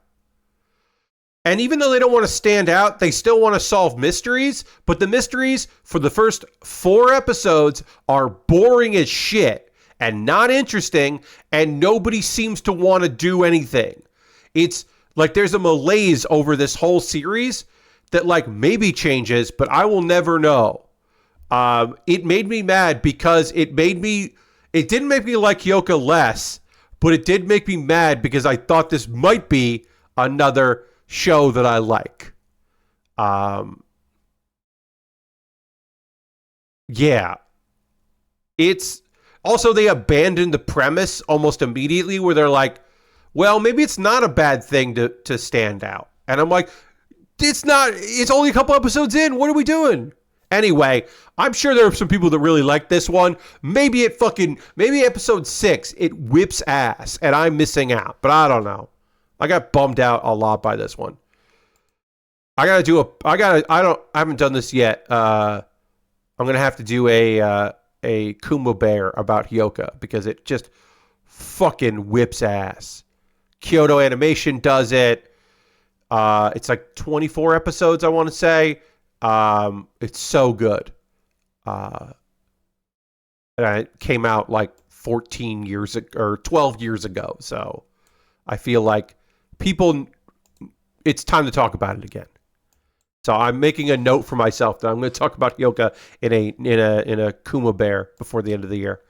And even though they don't want to stand out, they still want to solve mysteries. But the mysteries for the first 4 episodes are boring as shit and not interesting. And nobody seems to want to do anything. It's like there's a malaise over this whole series that like maybe changes, but I will never know. It made me mad because it didn't make me like Hyoka less, but it did make me mad because I thought this might be another show that I like. Yeah. It's also, they abandoned the premise almost immediately where they're like, well, maybe it's not a bad thing to stand out. And I'm like, it's not. It's only a couple episodes in. What are we doing? Anyway, I'm sure there are some people that really like this one. Maybe episode 6, it whips ass and I'm missing out, but I don't know. I got bummed out a lot by this one. I haven't done this yet. I'm going to have to do a Kumo Bear about Hyoka because it just fucking whips ass. Kyoto Animation does it. It's like 24 episodes, I want to say. It's so good. And it came out like 14 years ago, or 12 years ago. So I feel like it's time to talk about it again. So I'm making a note for myself that I'm going to talk about Hyoka in a Kumo Bear before the end of the year.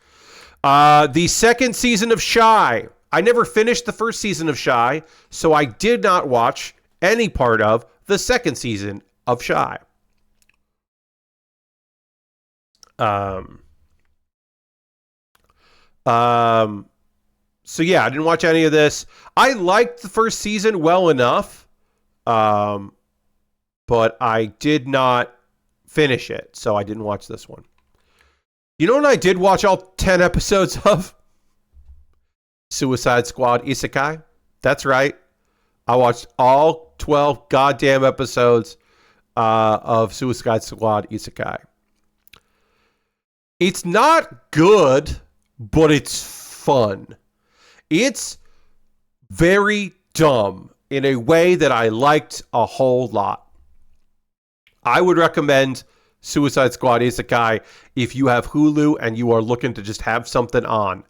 The second season of Shy. I never finished the first season of Shy, so I did not watch any part of the second season of Shy. So yeah, I didn't watch any of this. I liked the first season well enough, but I did not finish it, so I didn't watch this one. You know what I did watch all 10 episodes of? Suicide Squad Isekai. That's right. I watched all 12 goddamn episodes of Suicide Squad Isekai. It's not good, but it's fun. It's very dumb in a way that I liked a whole lot. I would recommend Suicide Squad Isekai if you have Hulu and you are looking to just have something on.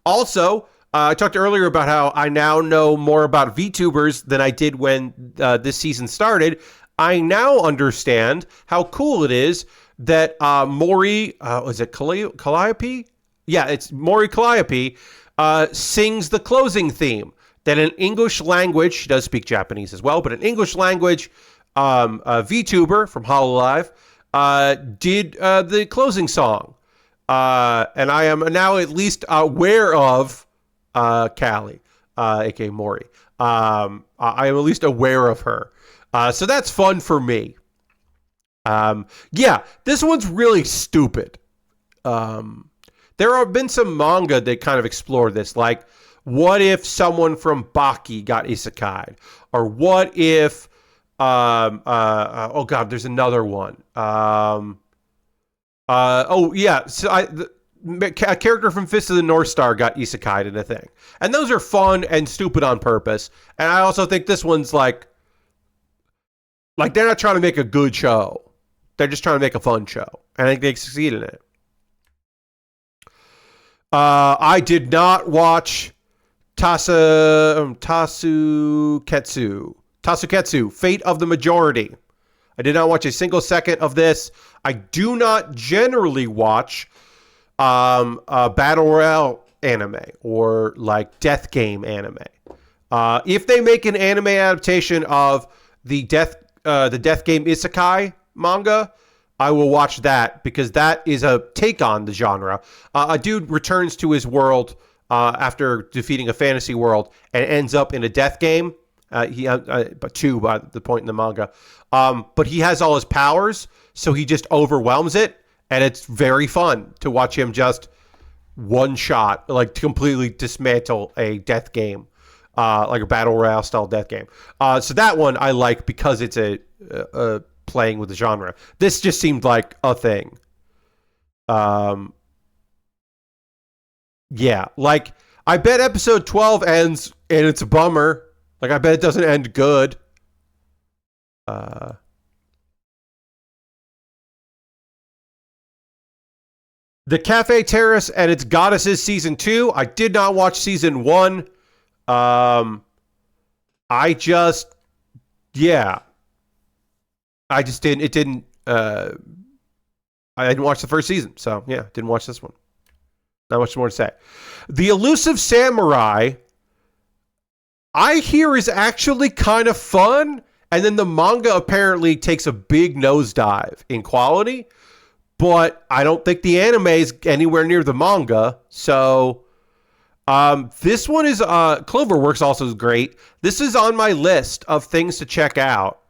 Also, I talked earlier about how I now know more about VTubers than I did when this season started. I now understand how cool it is that Maury, was it Calliope? Yeah, it's Maury Calliope, sings the closing theme. That in English language, she does speak Japanese as well, but in English language, a VTuber from HoloLive did the closing song. And I am now at least aware of Callie, aka Maury. I am at least aware of her. So that's fun for me. Yeah, this one's really stupid. There have been some manga that kind of explore this, like what if someone from Baki got isekai'd? Or what if oh god, there's another one. A character from Fist of the North Star got isekai'd in a thing. And those are fun and stupid on purpose. And I also think this one's like they're not trying to make a good show. They're just trying to make a fun show. And I think they succeed in it. I did not watch Tasuketsu, Fate of the Majority. I did not watch a single second of this. I do not generally watch battle royale anime or like death game anime. If they make an anime adaptation of the death game isekai manga, I will watch that because that is a take on the genre. A dude returns to his world after defeating a fantasy world and ends up in a death game. But two by the point in the manga. But he has all his powers, so he just overwhelms it, and it's very fun to watch him just one shot, like completely dismantle a death game, like a battle royale style death game. So that one I like because it's a playing with the genre. This just seemed like a thing. Yeah, like I bet episode 12 ends and it's a bummer. Like I bet it doesn't end good. The Cafe Terrace and its Goddesses season 2. I did not watch season 1. I just didn't. I didn't watch the first season, so yeah, didn't watch this one. Not much more to say. The Elusive Samurai, I hear, is actually kind of fun, and then the manga apparently takes a big nosedive in quality, but I don't think the anime is anywhere near the manga, so this one is Cloverworks also is great. This is on my list of things to check out.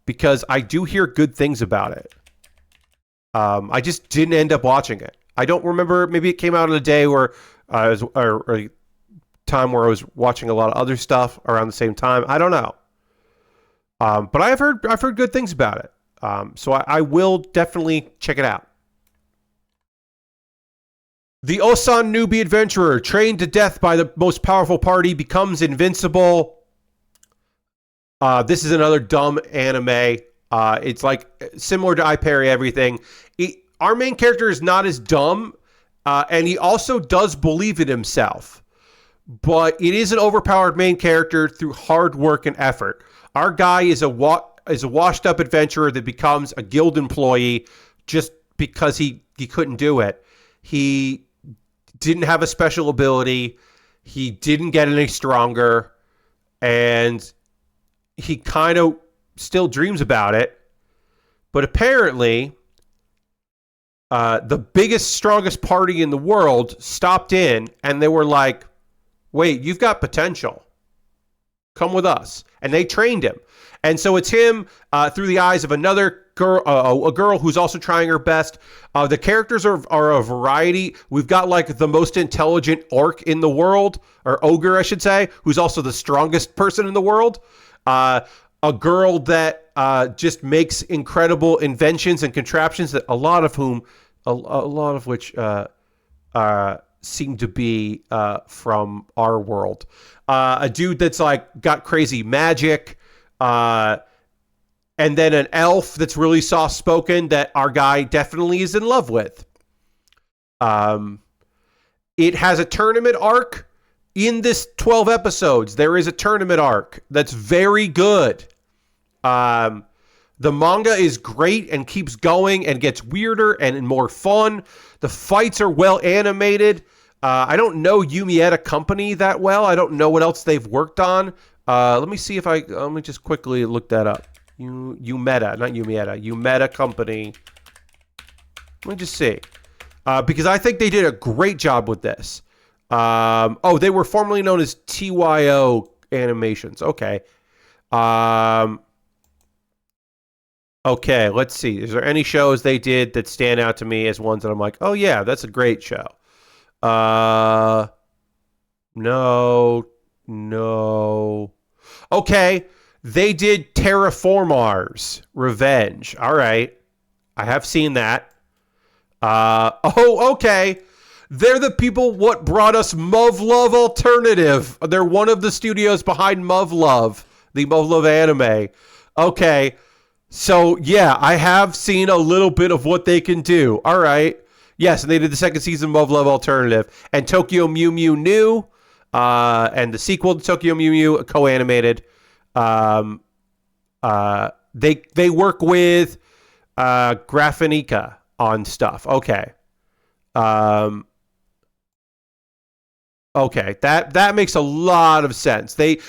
because I do hear good things about it. I just didn't end up watching it. I don't remember. Maybe it came out on a day where I was, or a time where I was watching a lot of other stuff around the same time. I don't know. But I've heard good things about it. So I will definitely check it out. The Osan newbie adventurer, trained to death by the most powerful party, becomes invincible. This is another dumb anime. It's like similar to I Parry Everything. Our main character is not as dumb, and he also does believe in himself. But it is an overpowered main character through hard work and effort. Our guy is a washed-up adventurer that becomes a guild employee just because he couldn't do it. He didn't have a special ability. He didn't get any stronger. And he kind of still dreams about it. But apparently, the biggest, strongest party in the world stopped in, and they were like, wait, you've got potential. Come with us. And they trained him. And so it's him through the eyes of another girl, a girl who's also trying her best. The characters are a variety. We've got like the most intelligent orc in the world, or ogre, I should say, who's also the strongest person in the world. A girl that just makes incredible inventions and contraptions that a lot of which seem to be from our world. A dude that's like got crazy magic. And then an elf that's really soft-spoken that our guy definitely is in love with. It has a tournament arc. In this 12 episodes, there is a tournament arc that's very good. The manga is great and keeps going and gets weirder and more fun. The fights are well animated. I don't know Yumieta Company that well. I don't know what else they've worked on. Let me see if let me just quickly look that up. Yumeta, not Yumieta. Yumeta Company. Let me just see. Because I think they did a great job with this. They were formerly known as TYO Animations. Okay. Okay, let's see. Is there any shows they did that stand out to me as ones that I'm like, oh yeah, that's a great show? No. Okay, they did Terraformars Revenge. All right, I have seen that. Okay. They're the people what brought us Muv-Luv Alternative. They're one of the studios behind Muv-Luv, the Muv-Luv anime. Okay, so yeah, I have seen a little bit of what they can do. All right. Yes, and they did the second season of Muv-Luv Alternative. And Tokyo Mew Mew New, and the sequel to Tokyo Mew Mew, co-animated. They work with Graphinica on stuff. Okay. Okay, that makes a lot of sense. They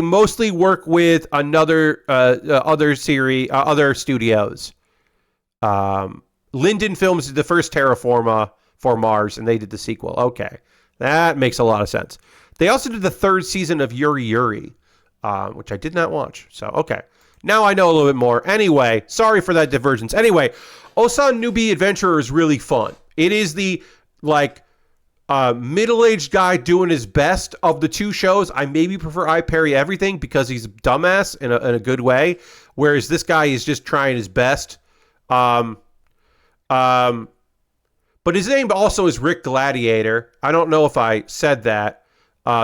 mostly work with other studios. Linden Films did the first Terraforma for Mars, and they did the sequel. Okay, that makes a lot of sense. They also did the third season of Yuri Yuri, which I did not watch. So, okay. Now I know a little bit more. Anyway, sorry for that divergence. Anyway, Osan Newbie Adventurer is really fun. It is the, middle-aged guy doing his best of the two shows. I maybe prefer I Parry Everything because he's a dumbass in a good way, whereas this guy is just trying his best. But his name also is Rick Gladiator. I don't know if I said that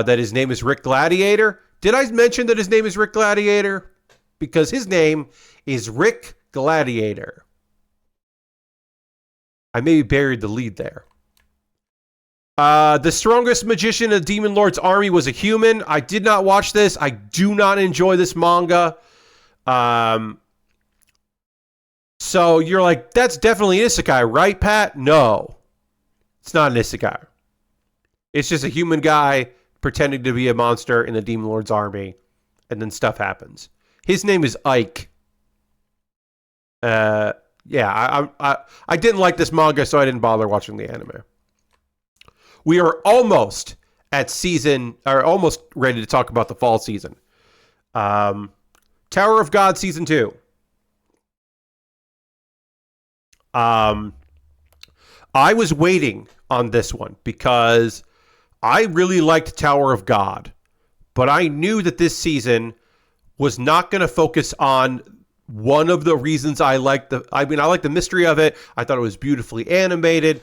his name is Rick Gladiator. Did I mention that his name is Rick Gladiator? Because his name is Rick Gladiator. I maybe buried the lead there. The strongest magician of Demon Lord's army was a human. I did not watch this. I do not enjoy this manga. So you're like, that's definitely an isekai, right, Pat? No. It's not an isekai. It's just a human guy pretending to be a monster in the Demon Lord's army, and then stuff happens. His name is Ike. I didn't like this manga, so I didn't bother watching the anime. We are almost almost ready to talk about the fall season. Tower of God Season 2. Um, I was waiting on this one because I really liked Tower of God, but I knew that this season was not going to focus on one of the reasons I like the mystery of it. I thought it was beautifully animated.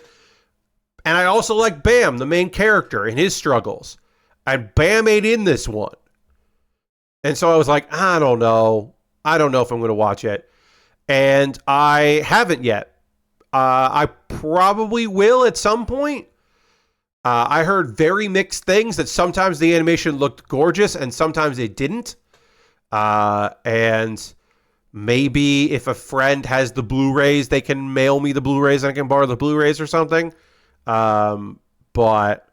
And I also like Bam, the main character, and his struggles. And Bam ain't in this one. And so I was like, I don't know. I don't know if I'm going to watch it. And I haven't yet. I probably will at some point. I heard very mixed things, that sometimes the animation looked gorgeous and sometimes it didn't. And maybe if a friend has the Blu-rays, they can mail me the Blu-rays and I can borrow the Blu-rays or something. But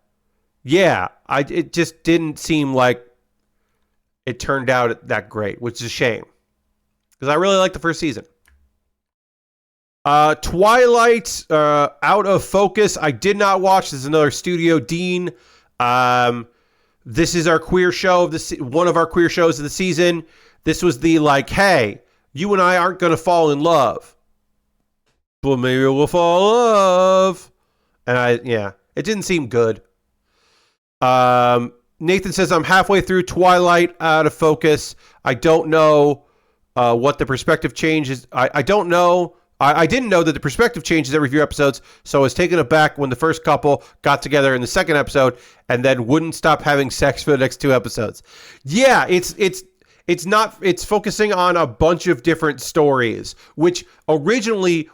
yeah, it just didn't seem like it turned out that great, which is a shame because I really liked the first season. Twilight, Out of Focus. I did not watch. This is another Studio Dean. This is our queer show of one of our queer shows of the season. This was the like, hey, you and I aren't going to fall in love, but maybe we'll fall in love. And it didn't seem good. Nathan says, I'm halfway through Twilight, Out of Focus. I don't know what the perspective change is. I don't know. I didn't know that the perspective changes every few episodes, so I was taken aback when the first couple got together in the second episode and then wouldn't stop having sex for the next two episodes. Yeah, it's focusing on a bunch of different stories, which originally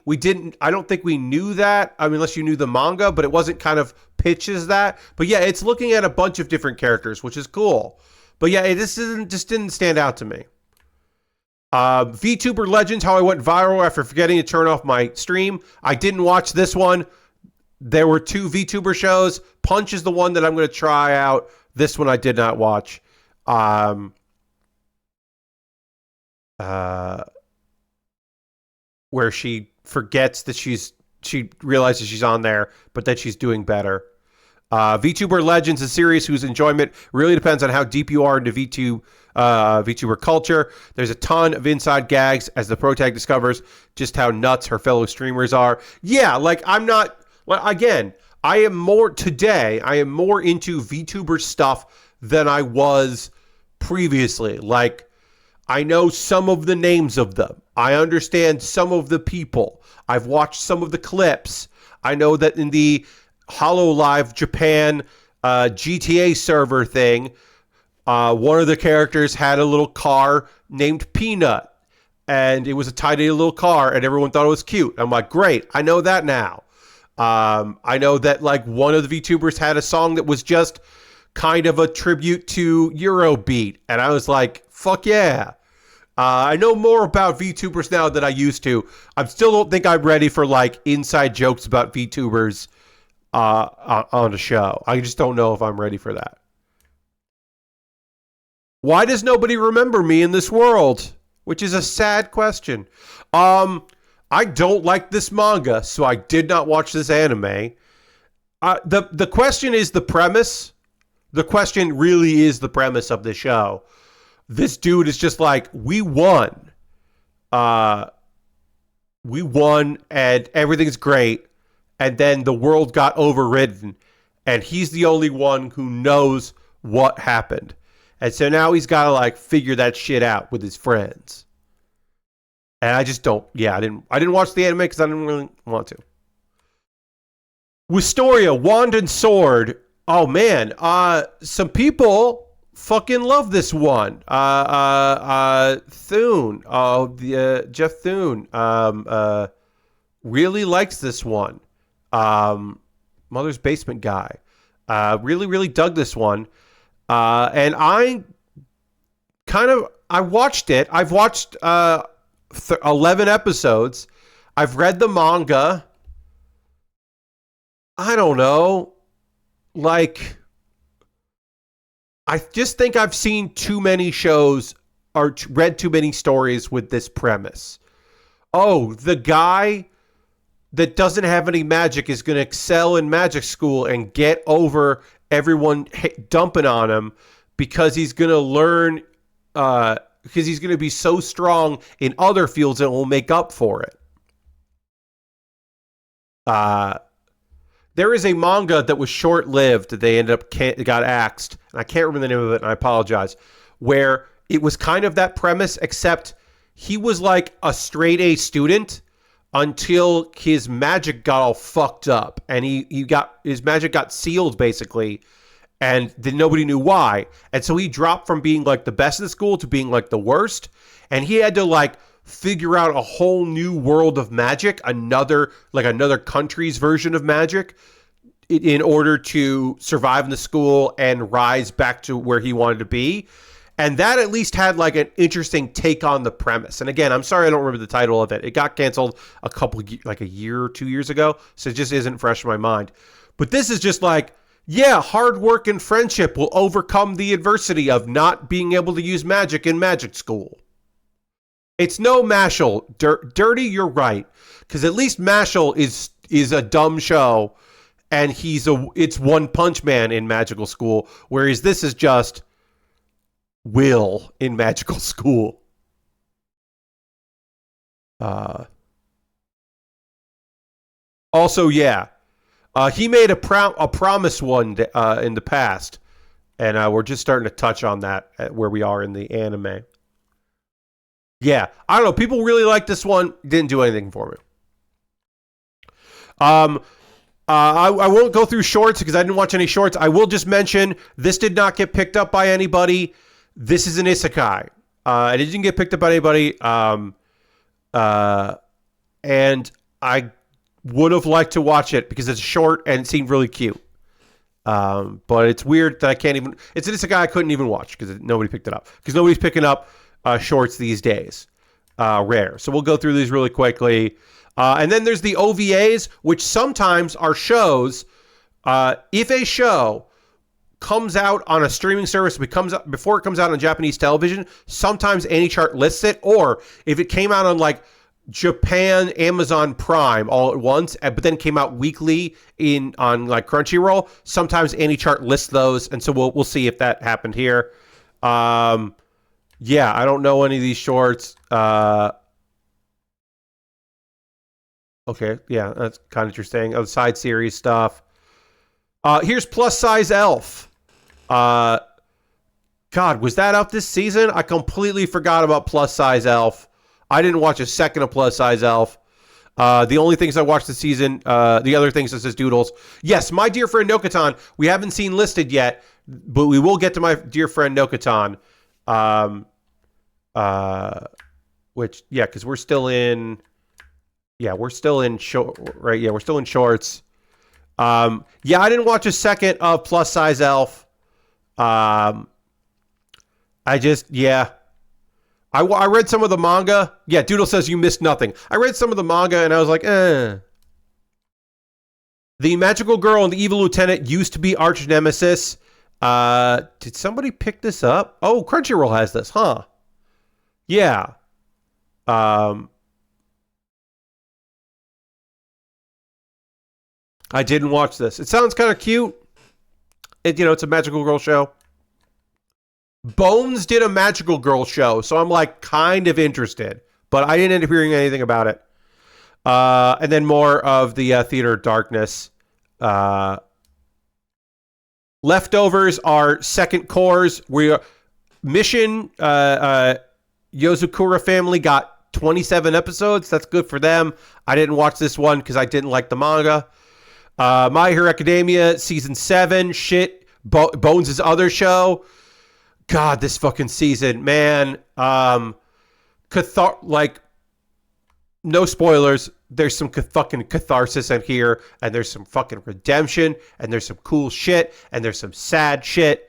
I don't think we knew that. I mean, unless you knew the manga, but it wasn't kind of pitched as that. But yeah, it's looking at a bunch of different characters, which is cool. But yeah, just didn't stand out to me. VTuber Legends, how I went viral after forgetting to turn off my stream. I didn't watch this one. There were two VTuber shows. Punch is the one that I'm going to try out. This one I did not watch. Where she forgets that she realizes she's on there, but that she's doing better. VTuber Legends, a series whose enjoyment really depends on how deep you are into VTuber culture. There's a ton of inside gags as the protag discovers just how nuts her fellow streamers are. Yeah, like I am more into VTuber stuff than I was previously. Like, I know some of the names of them. I understand some of the people. I've watched some of the clips. I know that in the HoloLive Japan GTA server thing, one of the characters had a little car named Peanut, and it was a tiny little car, and everyone thought it was cute. I'm like, great, I know that now. I know that like one of the VTubers had a song that was just kind of a tribute to Eurobeat, and I was like, fuck yeah. I know more about VTubers now than I used to. I still don't think I'm ready for like inside jokes about VTubers on a show. I just don't know if I'm ready for that. Why does nobody remember me in this world? Which is a sad question. I don't like this manga, so I did not watch this anime. The question is the premise. The question really is the premise of the show. This dude is just like, we won. We won and everything's great. And then the world got overridden. And he's the only one who knows what happened. And so now he's got to like figure that shit out with his friends. And I just don't. Yeah, I didn't watch the anime because I didn't really want to. Wisteria, Wand and Sword. Oh man, some people fucking love this one. Thune, Jeff Thune, really likes this one. Mother's Basement guy, really dug this one. And I watched it. I've watched 11 episodes. I've read the manga. I don't know. Like, I just think I've seen too many shows or read too many stories with this premise. Oh, the guy that doesn't have any magic is going to excel in magic school and get over everyone dumping on him because he's going to learn, because he's going to be so strong in other fields that will make up for it. Uh, there is a manga that was short lived. They ended up got axed, and I can't remember the name of it, and I apologize. Where it was kind of that premise, except he was like a straight A student until his magic got all fucked up, and he got his magic got sealed basically, and then nobody knew why, and so he dropped from being like the best in the school to being like the worst, and he had to like figure out a whole new world of magic, another country's version of magic in order to survive in the school and rise back to where he wanted to be. And that at least had like an interesting take on the premise. And again, I'm sorry I don't remember the title of it. It got canceled like a year or 2 years ago, so it just isn't fresh in my mind. But this is just like, yeah, hard work and friendship will overcome the adversity of not being able to use magic in magic school. It's no Mashal. Dirty, you're right. Because at least Mashal is a dumb show, and it's One Punch Man in magical school, whereas this is just Will in magical school. Also, yeah, he made a promise one in the past, and we're just starting to touch on that at where we are in the anime. Yeah, I don't know. People really like this one. Didn't do anything for me. I won't go through shorts because I didn't watch any shorts. I will just mention this did not get picked up by anybody. This is an isekai. It didn't get picked up by anybody. And I would have liked to watch it because it's short and it seemed really cute. But it's weird that I can't even. It's an isekai I couldn't even watch because nobody picked it up. Because nobody's picking up shorts these days. Rare. So we'll go through these really quickly. And then there's the OVAs, which sometimes are shows. If a show comes out on a streaming service before it comes out on Japanese television, sometimes AnyChart lists it. Or if it came out on like Japan, Amazon Prime all at once, but then came out weekly on like Crunchyroll, sometimes AnyChart lists those. And so we'll see if that happened here. Yeah, I don't know any of these shorts. Okay, yeah, that's kind of interesting. Oh, side series stuff. Here's Plus Size Elf. God, was that up this season? I completely forgot about Plus Size Elf. I didn't watch a second of Plus Size Elf. The only things I watched this season, the other things is Doodles. Yes, My Dear Friend Nokotan, we haven't seen listed yet, but we will get to My Dear Friend Nokotan. Which, yeah, because we're still in short, right? Yeah, we're still in shorts. Yeah, I didn't watch a second of Plus Size Elf. I read some of the manga. Yeah, Doodle says you missed nothing. I read some of the manga and I was like, eh. The magical girl and the evil lieutenant used to be arch nemesis. Did somebody pick this up? Oh, Crunchyroll has this, huh? Yeah. I didn't watch this. It sounds kind of cute. It's a magical girl show. Bones did a magical girl show, so I'm like kind of interested, but I didn't end up hearing anything about it. And then more of the Theater of Darkness. Leftovers are second cores. Mission Yozakura Family got 27 episodes. That's good for them. I didn't watch this one because I didn't like the manga. My Hero Academia season 7. Shit. Bones' other show. God, this fucking season, man. No spoilers. There's some fucking catharsis in here, and there's some fucking redemption, and there's some cool shit, and there's some sad shit.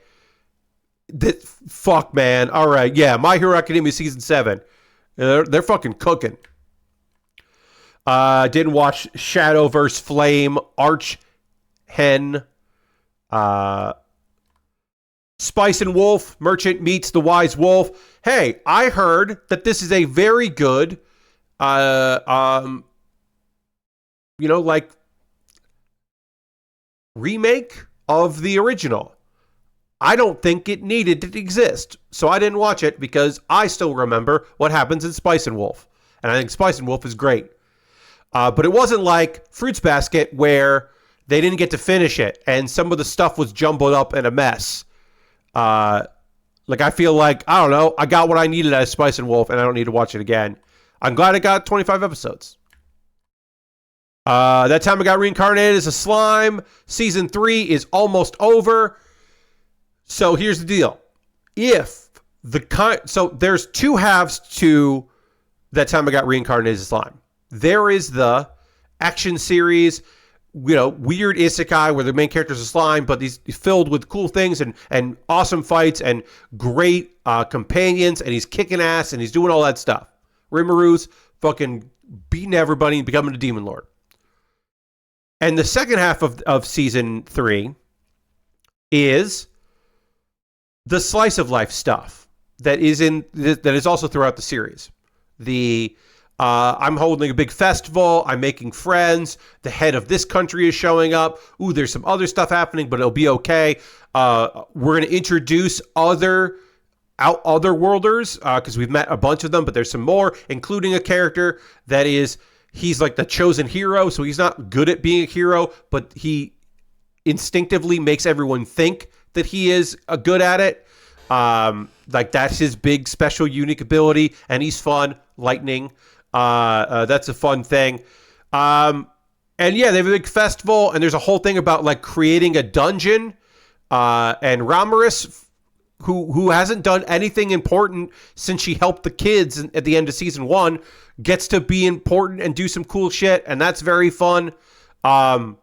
Fuck, man. All right, yeah. My Hero Academia season 7. They're fucking cooking. Didn't watch Shadow vs. Flame, Arch Hen, Spice and Wolf, Merchant Meets the Wise Wolf. Hey, I heard that this is a very good, remake of the original. I don't think it needed to exist, so I didn't watch it because I still remember what happens in Spice and Wolf, and I think Spice and Wolf is great. But it wasn't like Fruits Basket where they didn't get to finish it and some of the stuff was jumbled up in a mess. Like, I feel like, I don't know, I got what I needed out of Spice and Wolf, and I don't need to watch it again. I'm glad it got 25 episodes. That time I got reincarnated as a slime. Season 3 is almost over. So here's the deal. So there's two halves to That Time I Got Reincarnated as a Slime. There is the action series, weird isekai where the main character is a slime, but he's filled with cool things and awesome fights and great companions, and he's kicking ass and he's doing all that stuff. Rimuru fucking beating everybody and becoming a demon lord. And the second half of season 3 is the slice of life stuff that is also throughout the series. I'm holding a big festival. I'm making friends. The head of this country is showing up. Ooh, there's some other stuff happening, but it'll be okay. We're going to introduce other worlders because we've met a bunch of them, but there's some more, including a character that he's like the chosen hero. So he's not good at being a hero, but he instinctively makes everyone think that he is good at it. Like that's his big special unique ability, and he's fun. Lightning. That's a fun thing. And yeah, they have a big festival, and there's a whole thing about like creating a dungeon. And Ramaris, who hasn't done anything important since she helped the kids at the end of season 1, gets to be important and do some cool shit, and that's very fun. So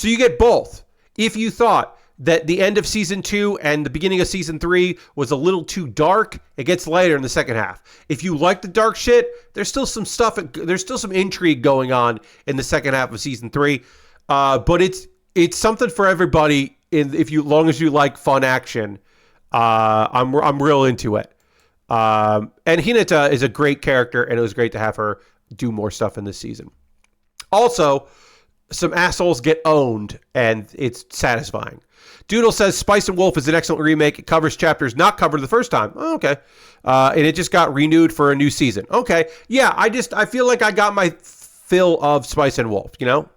you get both. If you thought that the end of season 2 and the beginning of season 3 was a little too dark, it gets lighter in the second half. If you like the dark shit, there's still some intrigue going on in the second half of season 3. But it's something for everybody. Long as you like fun action, I'm real into it. And Hinata is a great character, and it was great to have her do more stuff in this season. Also, some assholes get owned, and it's satisfying. Doodle says Spice and Wolf is an excellent remake. It covers chapters not covered the first time. Oh, okay. And it just got renewed for a new season. Okay. Yeah, I feel like I got my fill of Spice and Wolf, The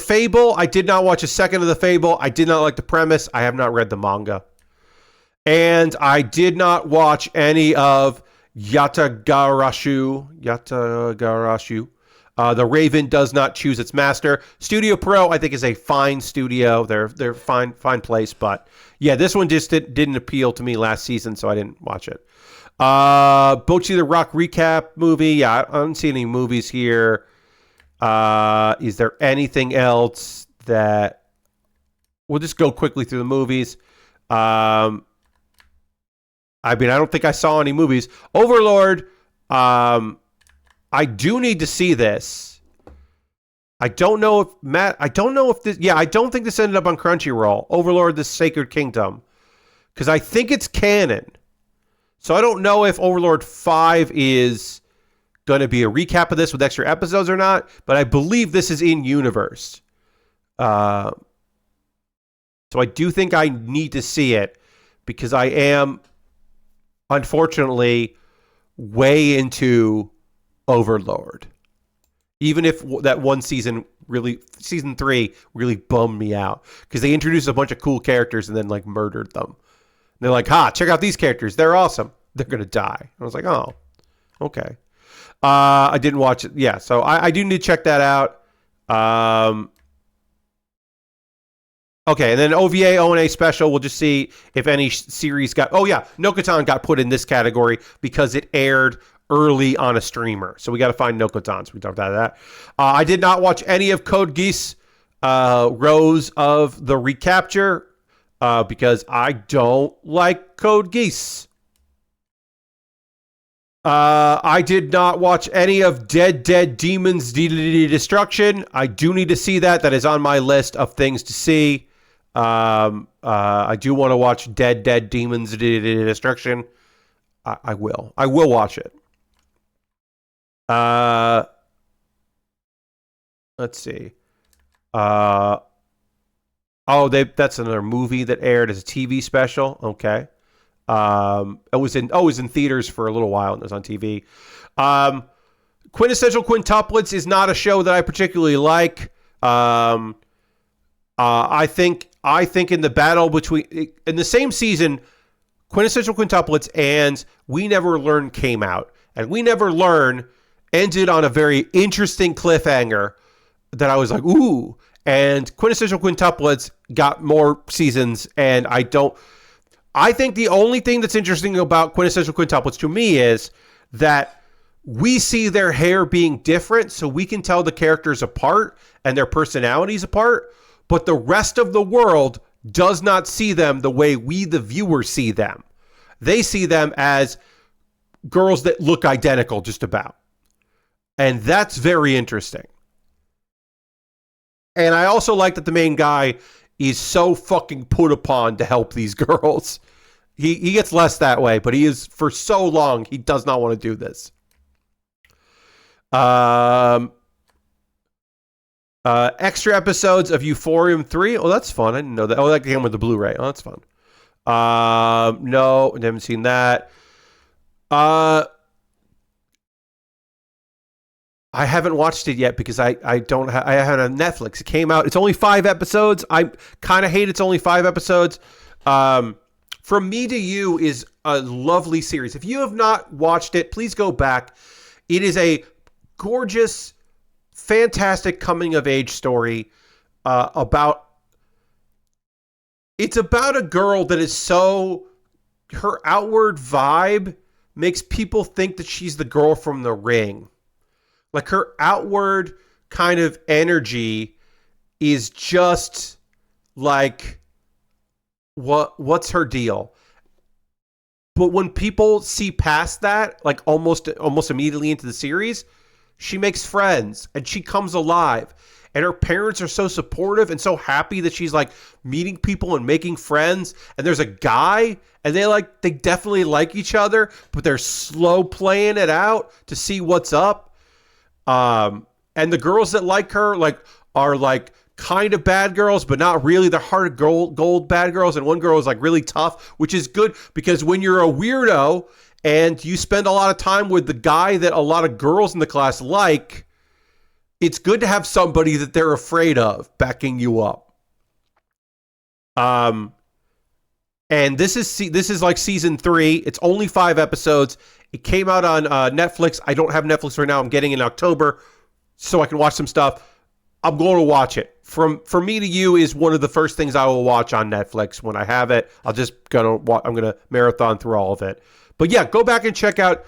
Fable, I did not watch a second of The Fable. I did not like the premise. I have not read the manga. And I did not watch any of Yatagarashu. The Raven Does Not Choose Its Master. Studio Pro, I think, is a fine studio. They're fine place, but yeah, this one just didn't appeal to me last season, so I didn't watch it. Bocchi the Rock recap movie. Yeah, I don't see any movies here. Is there anything else that we'll just go quickly through the movies? I don't think I saw any movies. Overlord. I do need to see this. I don't know if this... Yeah, I don't think this ended up on Crunchyroll. Overlord, the Sacred Kingdom. Because I think it's canon. So I don't know if Overlord 5 is going to be a recap of this with extra episodes or not. But I believe this is in universe. So I do think I need to see it. Because I am, unfortunately, way into Overlord. Even if that one season 3 really bummed me out because they introduced a bunch of cool characters and then like murdered them. And they're like, check out these characters. They're awesome. They're going to die. I was like, oh, okay. I didn't watch it. Yeah. So I do need to check that out. Okay. And then OVA, ONA special. We'll just see if any series got, Nokotan got put in this category because it aired early on a streamer. So we got to find Nokotans. We talked about that. I did not watch any of Code Geass Rose of the Recapture because I don't like Code Geass. I did not watch any of Dead Demons Destruction. I do need to see that. That is on my list of things to see. I do want to watch Dead Demons Destruction. I will watch it. Let's see. That's another movie that aired as a TV special. Okay. It was in theaters for a little while and it was on TV. Quintessential Quintuplets is not a show that I particularly like. I think in the battle between in the same season, Quintessential Quintuplets and We Never Learn came out, and We Never Learn ended on a very interesting cliffhanger that I was like, ooh. And Quintessential Quintuplets got more seasons, and I think the only thing that's interesting about Quintessential Quintuplets to me is that we see their hair being different, so we can tell the characters apart and their personalities apart, but the rest of the world does not see them the way we, the viewer, see them. They see them as girls that look identical just about. And that's very interesting. And I also like that the main guy is so fucking put upon to help these girls. He gets less that way, but he is, for so long, he does not want to do this. Extra episodes of Euphorium 3. Oh, that's fun. I didn't know that. Oh, that came with the Blu-ray. Oh, that's fun. No, I haven't seen that. I haven't watched it yet because I don't have, I have it on Netflix. It came out. It's only 5 episodes. I kind of hate it's only 5 episodes. From Me to You is a lovely series. If you have not watched it, please go back. It is a gorgeous, fantastic coming of age story about a girl that is so, her outward vibe makes people think that she's the girl from The Ring. Like, her outward kind of energy is just like, what's her deal? But when people see past that, like almost immediately into the series, she makes friends and she comes alive. And her parents are so supportive and so happy that she's like meeting people and making friends. And there's a guy and they definitely like each other, but they're slow playing it out to see what's up. And the girls that like her are kind of bad girls, but not really. They're hard gold bad girls. And one girl is like really tough, which is good because when you're a weirdo and you spend a lot of time with the guy that a lot of girls in the class like, it's good to have somebody that they're afraid of backing you up. And this is like season 3. It's only 5 episodes. It came out on Netflix. I don't have Netflix right now. I'm getting it in October so I can watch some stuff. I'm going to watch it. From Me to You is one of the first things I will watch on Netflix when I have it. I'm gonna marathon through all of it. But yeah, go back and check out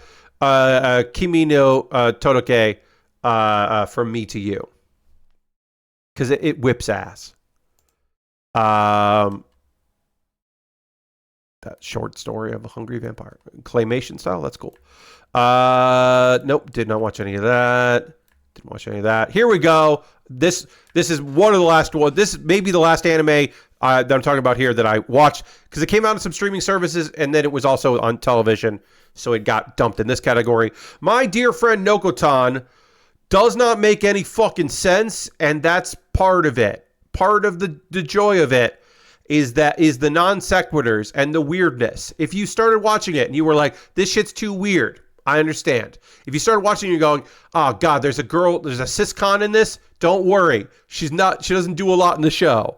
Kimi no Todoke From Me to You, because it whips ass. That short story of a hungry vampire, claymation style. That's cool. Nope, did not watch any of that. Didn't watch any of that. Here we go. This is one of the last one. This may be the last anime that I'm talking about here that I watched because it came out on some streaming services and then it was also on television, so it got dumped in this category. My Dear Friend Nokotan does not make any fucking sense, and that's part of it. Part of the joy of it is the non sequiturs and the weirdness. If you started watching it and you were like, this shit's too weird, I understand. If you started watching, you're going, oh God, there's a siscon in this. Don't worry. She doesn't do a lot in the show.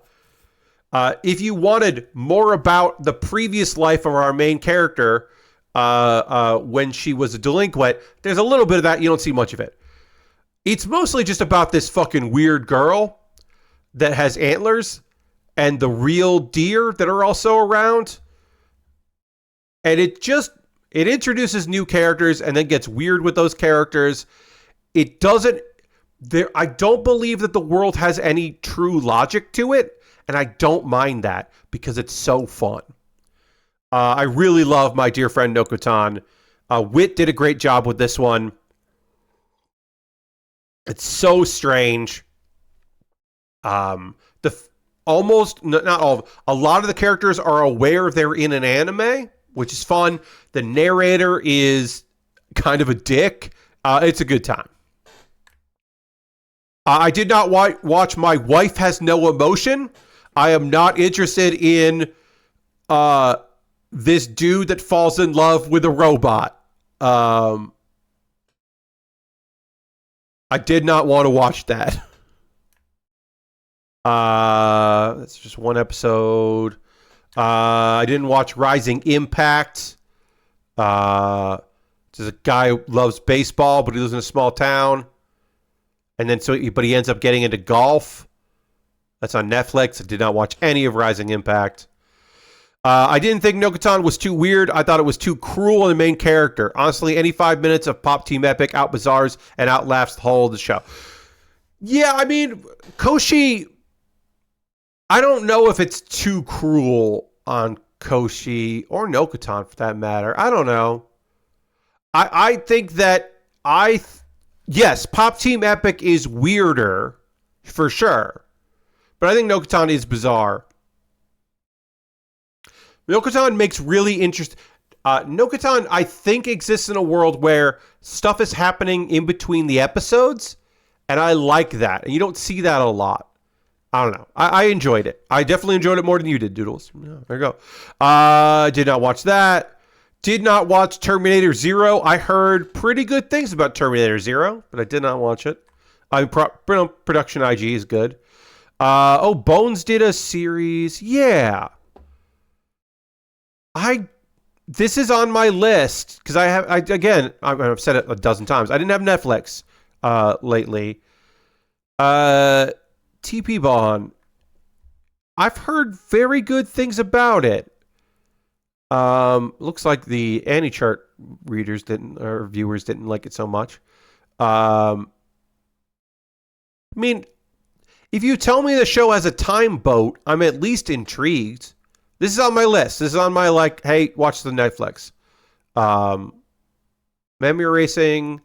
If you wanted more about the previous life of our main character, when she was a delinquent, there's a little bit of that. You don't see much of it. It's mostly just about this fucking weird girl that has antlers and the real deer that are also around. And it introduces new characters and then gets weird with those characters. I don't believe that the world has any true logic to it, and I don't mind that because it's so fun. I really love My Dear Friend Nokotan. Wit did a great job with this one. It's so strange. Almost not all. A lot of the characters are aware they're in an anime, which is fun. The narrator is kind of a dick. It's a good time. I did not watch My Wife Has No Emotion. I am not interested in this dude that falls in love with a robot. I did not want to watch that. That's just one episode. I didn't watch Rising Impact. There's a guy who loves baseball, but he lives in a small town. And then but he ends up getting into golf. That's on Netflix. I did not watch any of Rising Impact. I didn't think No-Katan was too weird. I thought it was too cruel in the main character. Honestly, any 5 minutes of Pop Team Epic out-bizarres and outlaughs the whole of the show. Yeah, I mean, Koshi, I don't know if it's too cruel on Koshi or No-Katan for that matter. I don't know. I think that yes, Pop Team Epic is weirder for sure. But I think No-Katan is bizarre. No-Katan makes really interesting... No-Katan, I think, exists in a world where stuff is happening in between the episodes, and I like that. And you don't see that a lot. I don't know. I enjoyed it. I definitely enjoyed it more than you did, Doodles. Yeah, there you go. Did not watch that. Did not watch Terminator Zero. I heard pretty good things about Terminator Zero, but I did not watch it. Production IG is good. Bones did a series. Yeah. This is on my list because I've said it a dozen times. I didn't have Netflix lately. TP Bond. I've heard very good things about it. Looks like the AniChart viewers didn't like it so much. I mean, if you tell me the show has a time boat, I'm at least intrigued. This is on my list. This is on my hey, watch the Netflix. Memory erasing.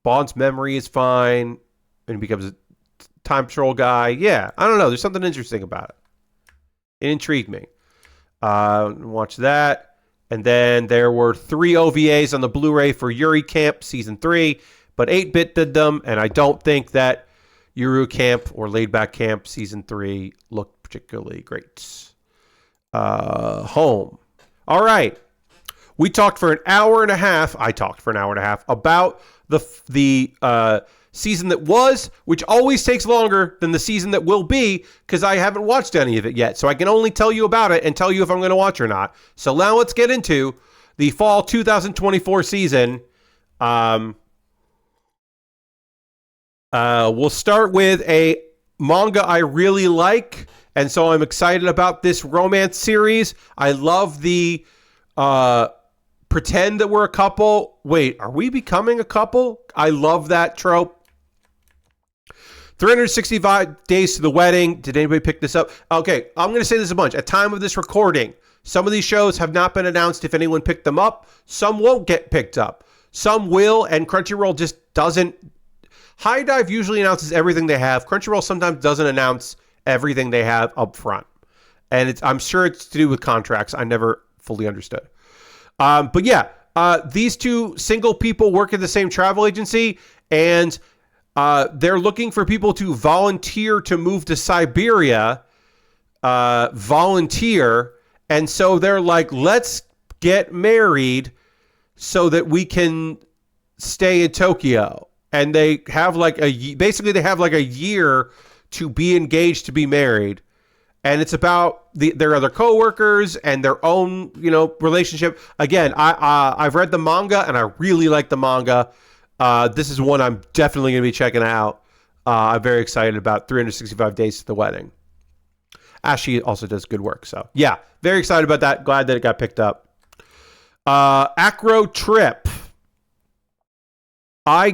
Bond's memory is fine. And he becomes a time patrol guy. Yeah, I don't know. There's something interesting about it. It intrigued me. Watch that. And then there were 3 OVAs on the Blu-ray for Yuri Camp Season 3, but 8-Bit did them, and I don't think that Yuri Camp or Laid Back Camp Season 3 looked particularly great. Home. All right. We talked for an hour and a half. I talked for an hour and a half about the season that was, which always takes longer than the season that will be, because I haven't watched any of it yet. So I can only tell you about it and tell you if I'm going to watch or not. So now let's get into the fall 2024 season. We'll start with a manga I really like, and so I'm excited about this romance series. I love the pretend that we're a couple. Wait, are we becoming a couple? I love that trope. 365 Days to the Wedding. Did anybody pick this up? Okay, I'm going to say this a bunch. At time of this recording, some of these shows have not been announced if anyone picked them up. Some won't get picked up. Some will, and Crunchyroll just doesn't. High Dive usually announces everything they have. Crunchyroll sometimes doesn't announce everything they have up front. And I'm sure it's to do with contracts. I never fully understood. But yeah, these two single people work at the same travel agency, and they're looking for people to volunteer to move to Siberia. Volunteer. And so they're like, let's get married so that we can stay in Tokyo. And they have basically they have a year to be engaged, to be married. And it's about their other coworkers and their own, relationship. Again, I've read the manga and I really like the manga. This is one I'm definitely going to be checking out. I'm very excited about 365 Days to the Wedding. Ashley also does good work. So yeah, very excited about that. Glad that it got picked up. Acro Trip. I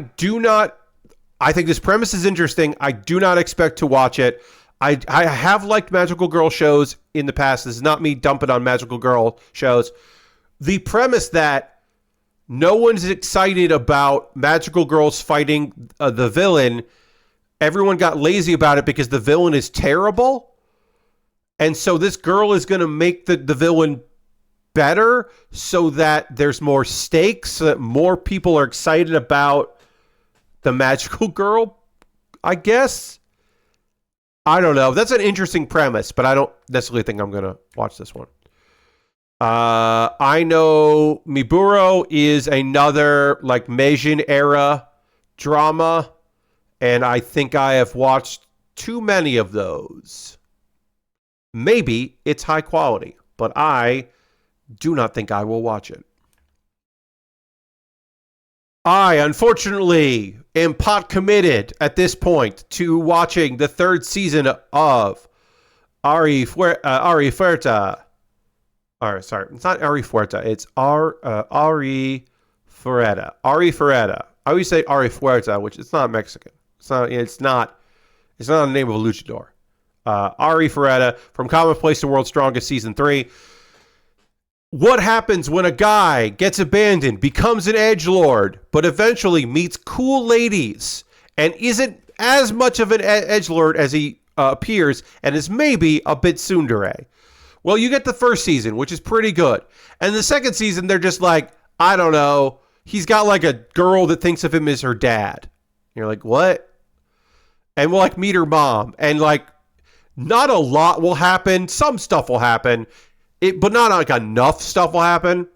think this premise is interesting. I do not expect to watch it. I have liked magical girl shows in the past. This is not me dumping on magical girl shows. The premise that no one's excited about magical girls fighting the villain. Everyone got lazy about it because the villain is terrible. And so this girl is going to make the villain better so that there's more stakes, so that more people are excited about the magical girl, I guess. I don't know. That's an interesting premise, but I don't necessarily think I'm going to watch this one. I know Miburo is another Meijin era drama. And I think I have watched too many of those. Maybe it's high quality, but I do not think I will watch it. I, unfortunately, am pot committed at this point to watching the third season of Ari Fuerta. Sorry, it's not Ari Fuerta. It's Ari Fuerta. Ari Fuerta. I always say Ari Fuerta, which it's not Mexican. It's not the name of a luchador. Ari Fuerta from Commonplace to World's Strongest Season 3. What happens when a guy gets abandoned, becomes an edgelord, but eventually meets cool ladies and isn't as much of an edgelord as he appears and is maybe a bit tsundere? Well, you get the first season, which is pretty good. And the second season, they're just like, I don't know. He's got like a girl that thinks of him as her dad. And you're like, what? And we'll like meet her mom. And like, not a lot will happen. Some stuff will happen. But not like enough stuff will happen.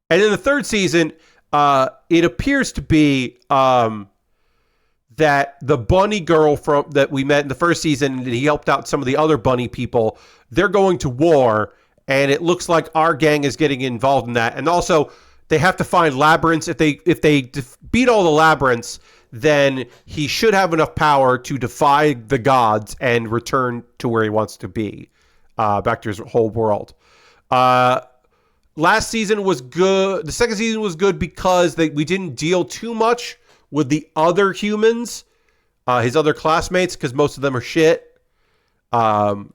And in the third season, it appears to be that the bunny girl that we met in the first season, and he helped out some of the other bunny people, they're going to war, and it looks like our gang is getting involved in that. And also, they have to find labyrinths. If they beat all the labyrinths, then he should have enough power to defy the gods and return to where he wants to be, back to his whole world. Last season was good. The second season was good because we didn't deal too much with the other humans, his other classmates, because most of them are shit. So I'm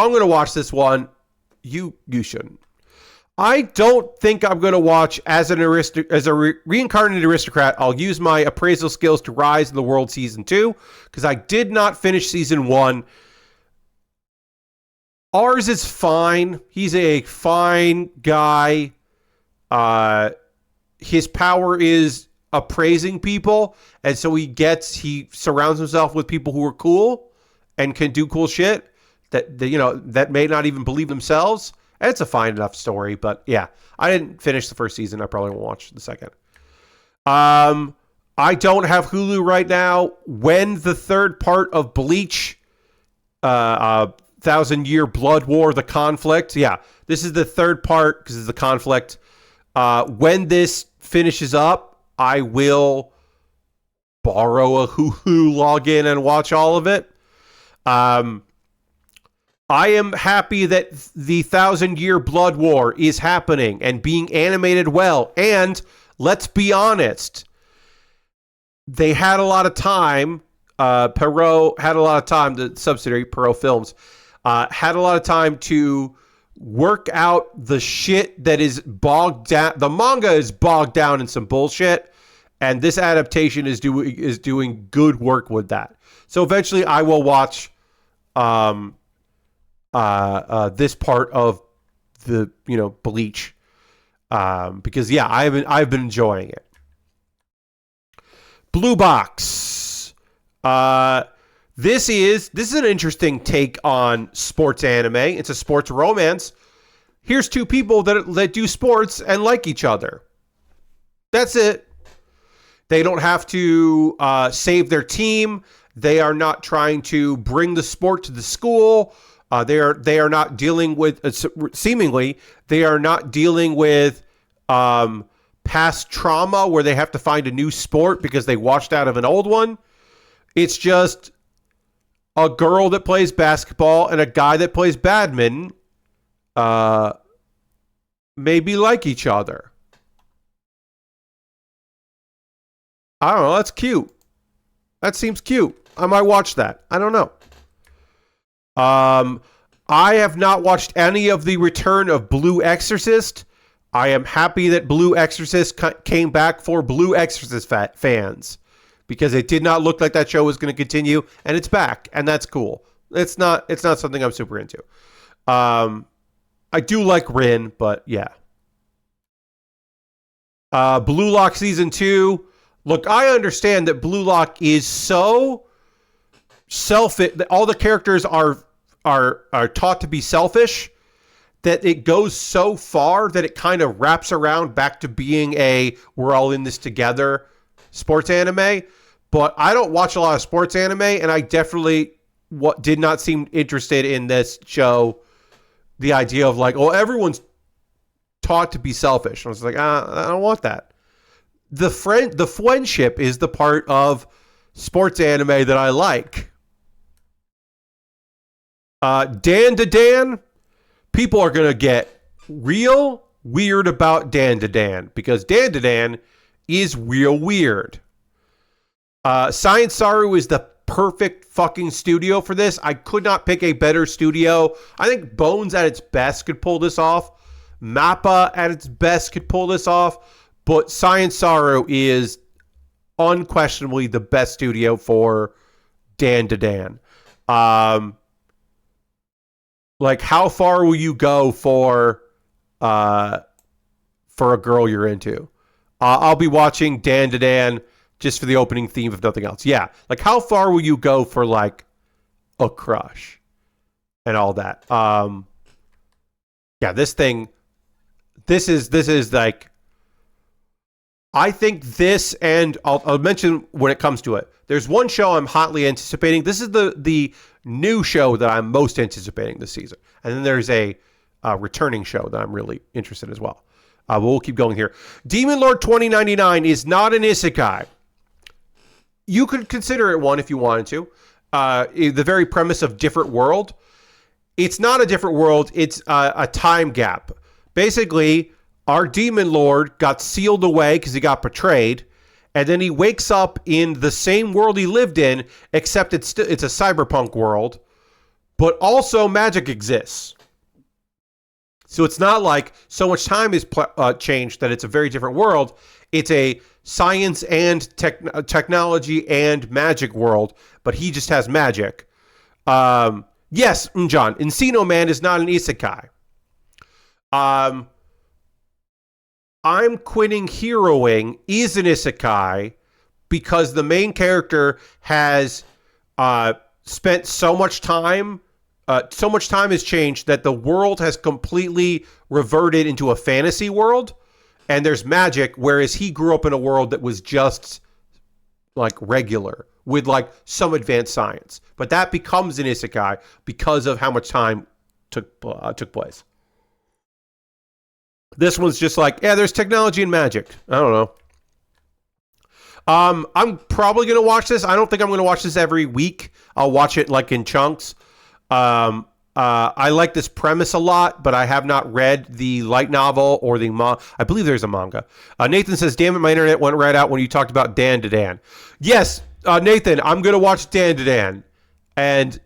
going to watch this one. You shouldn't. I don't think I'm going to watch as a reincarnated aristocrat. I'll use my appraisal skills to rise in the world season 2 because I did not finish season 1. Ours is fine. He's a fine guy. His power is appraising people, and so he surrounds himself with people who are cool and can do cool shit that may not even believe themselves. And it's a fine enough story, but yeah, I didn't finish the first season. I probably won't watch the second. I don't have Hulu right now. When the third part of Bleach, 1,000-Year Blood War, The Conflict. Yeah, this is the third part because it's the conflict. When this finishes up, I will borrow a Hulu login and watch all of it. I am happy that the 1,000-Year Blood War is happening and being animated well. And let's be honest, they had a lot of time. Perot had a lot of time, the subsidiary Perot Films, had a lot of time to work out the shit that is bogged down. The manga is bogged down in some bullshit, and this adaptation is doing good work with that. So eventually I will watch this part of the Bleach, because yeah, I've been enjoying it. Blue Box. This is an interesting take on sports anime. It's a sports romance. Here's two people that do sports and like each other. That's it. They don't have to save their team. They are not trying to bring the sport to the school. They are not dealing with seemingly they are not dealing with past trauma where they have to find a new sport because they washed out of an old one. It's just a girl that plays basketball and a guy that plays badminton maybe like each other. I don't know. That's cute. That seems cute. I might watch that. I don't know. I have not watched any of the return of Blue Exorcist. I am happy that Blue Exorcist came back for Blue Exorcist fans, because it did not look like that show was going to continue, and it's back, and that's cool. It's not something I'm super into. I do like Rin, but yeah. Blue Lock season 2. Look, I understand that Blue Lock is so selfish. All the characters are taught to be selfish, that it goes so far that it kind of wraps around back to being we're all in this together sports anime. but I don't watch a lot of sports anime, and I definitely did not seem interested in this show. The idea of like, oh, everyone's taught to be selfish. I was like, I don't want that. The friendship is the part of sports anime that I like. Dan to Dan, people are going to get real weird about Dan to Dan because Dan to Dan is real weird. Science Saru is the perfect fucking studio for this. I could not pick a better studio. I think Bones at its best could pull this off. Mappa at its best could pull this off. But Science Saru is unquestionably the best studio for Dan to Dan. Like, how far will you go for a girl you're into? I'll be watching Dan to Dan just for the opening theme, if nothing else. Yeah, like how far will you go for like a crush and all that? Yeah, this is like, I think this, and I'll mention when it comes to it. There's one show I'm hotly anticipating. This is the new show that I'm most anticipating this season. And then there's a returning show that I'm really interested in as well. But we'll keep going here. Demon Lord 2099 is not an isekai. You could consider it one if you wanted to. The very premise of different world. It's not a different world. It's a time gap. Basically, our demon lord got sealed away because he got betrayed. And then he wakes up in the same world he lived in, except it's a cyberpunk world. But also magic exists. So it's not like so much time has changed that it's a very different world. It's a science and technology and magic world, but he just has magic. Yes, John, Encino Man is not an isekai. I'm Quitting Heroing is an isekai because the main character has spent so much time has changed that the world has completely reverted into a fantasy world. And there's magic, whereas he grew up in a world that was just like regular with like some advanced science. But that becomes an isekai because of how much time took place. This one's just like, yeah, there's technology and magic. I don't know. I'm probably going to watch this. I don't think I'm going to watch this every week. I'll watch it like in chunks. I like this premise a lot, but I have not read the light novel or the I believe there's a manga. Nathan says, damn it, my internet went right out when you talked about Dan to Dan. Yes, Nathan, I'm going to watch Dan to Dan. And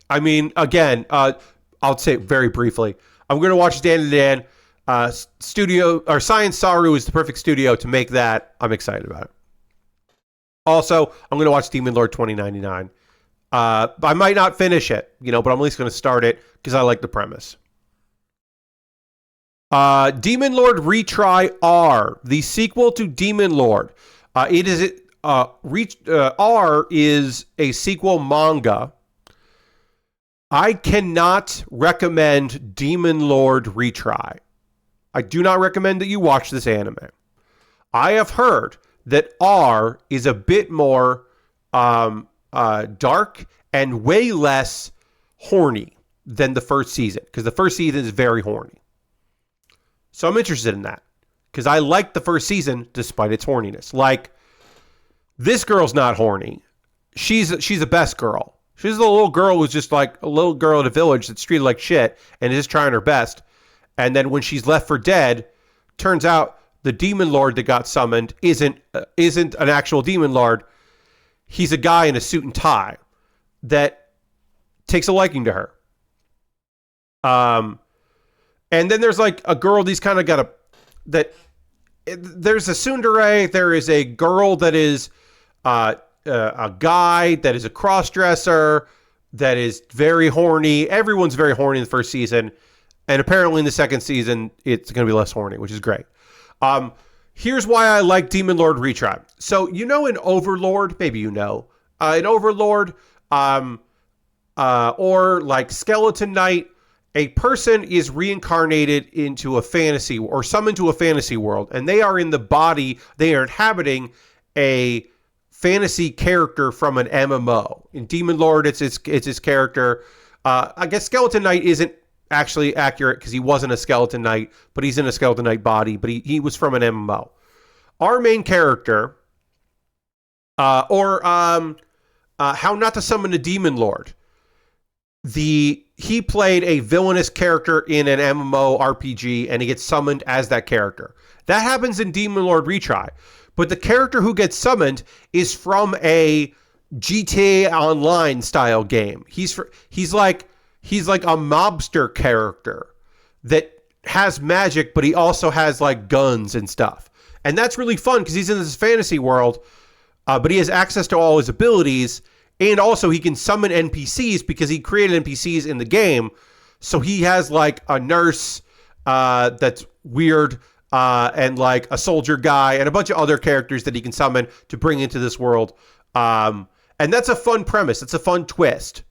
again, I'll say it very briefly. I'm going to watch Dan to Dan. Studio or Science Saru is the perfect studio to make that. I'm excited about it. Also, I'm going to watch Demon Lord 2099. I might not finish it, but I'm at least going to start it because I like the premise. Demon Lord Retry R, the sequel to Demon Lord. R is a sequel manga. I cannot recommend Demon Lord Retry. I do not recommend that you watch this anime. I have heard that R is a bit more dark and way less horny than the first season, because the first season is very horny. So I'm interested in that because I like the first season despite its horniness. Like, this girl's not horny. She's a best girl. She's a little girl who's just like a little girl in a village that's treated like shit and is trying her best. And then when she's left for dead, turns out the demon lord that got summoned isn't an actual demon lord. He's a guy in a suit and tie that takes a liking to her. And then there's like a girl there's a tsundere. There is a girl that is a guy that is a cross-dresser that is very horny. Everyone's very horny in the first season. And apparently in the second season, it's going to be less horny, which is great. Here's why I like Demon Lord Retry. So, in Overlord, maybe in Overlord, or like Skeleton Knight, a person is reincarnated into a fantasy or summoned to a fantasy world, and they are in the body, they are inhabiting a fantasy character from an MMO. In Demon Lord, it's his character. I guess Skeleton Knight isn't actually accurate because he wasn't a Skeleton Knight, but he's in a Skeleton Knight body, but he was from an MMO. Our main character, How Not to Summon a Demon Lord. He played a villainous character in an MMO RPG, and he gets summoned as that character. That happens in Demon Lord Retry. But the character who gets summoned is from a GTA Online style game. He's like a mobster character that has magic, but he also has like guns and stuff. And that's really fun because he's in this fantasy world, but he has access to all his abilities. And also he can summon NPCs because he created NPCs in the game. So he has like a nurse that's weird, and like a soldier guy and a bunch of other characters that he can summon to bring into this world. And that's a fun premise. It's a fun twist.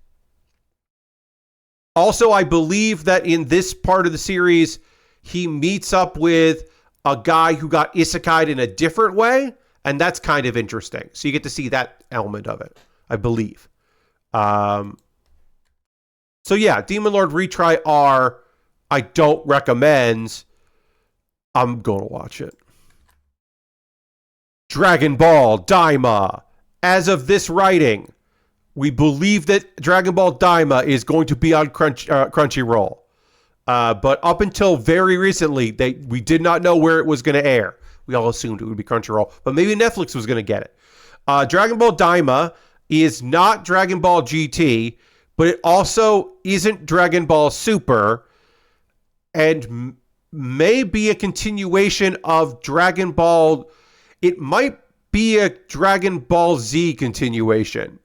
Also, I believe that in this part of the series, he meets up with a guy who got isekai'd in a different way. And that's kind of interesting. So you get to see that element of it, I believe. So yeah, Demon Lord Retry R, I don't recommend. I'm going to watch it. Dragon Ball Daima. As of this writing, we believe that Dragon Ball Daima is going to be on Crunchyroll. But up until very recently, we did not know where it was going to air. We all assumed it would be Crunchyroll, but maybe Netflix was going to get it. Dragon Ball Daima is not Dragon Ball GT, but it also isn't Dragon Ball Super, and may be a continuation of Dragon Ball. It might be a Dragon Ball Z continuation.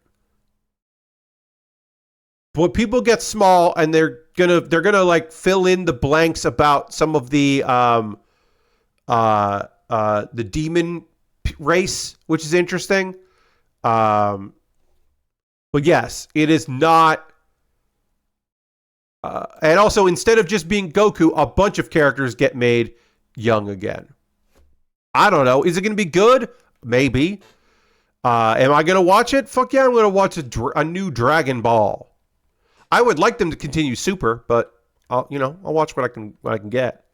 But people get small, and they're gonna like fill in the blanks about some of the demon race, which is interesting. But yes, it is not. And also, instead of just being Goku, a bunch of characters get made young again. I don't know. Is it going to be good? Maybe. Am I going to watch it? Fuck yeah, I'm going to watch a new Dragon Ball. I would like them to continue Super, but I'll watch what I can get.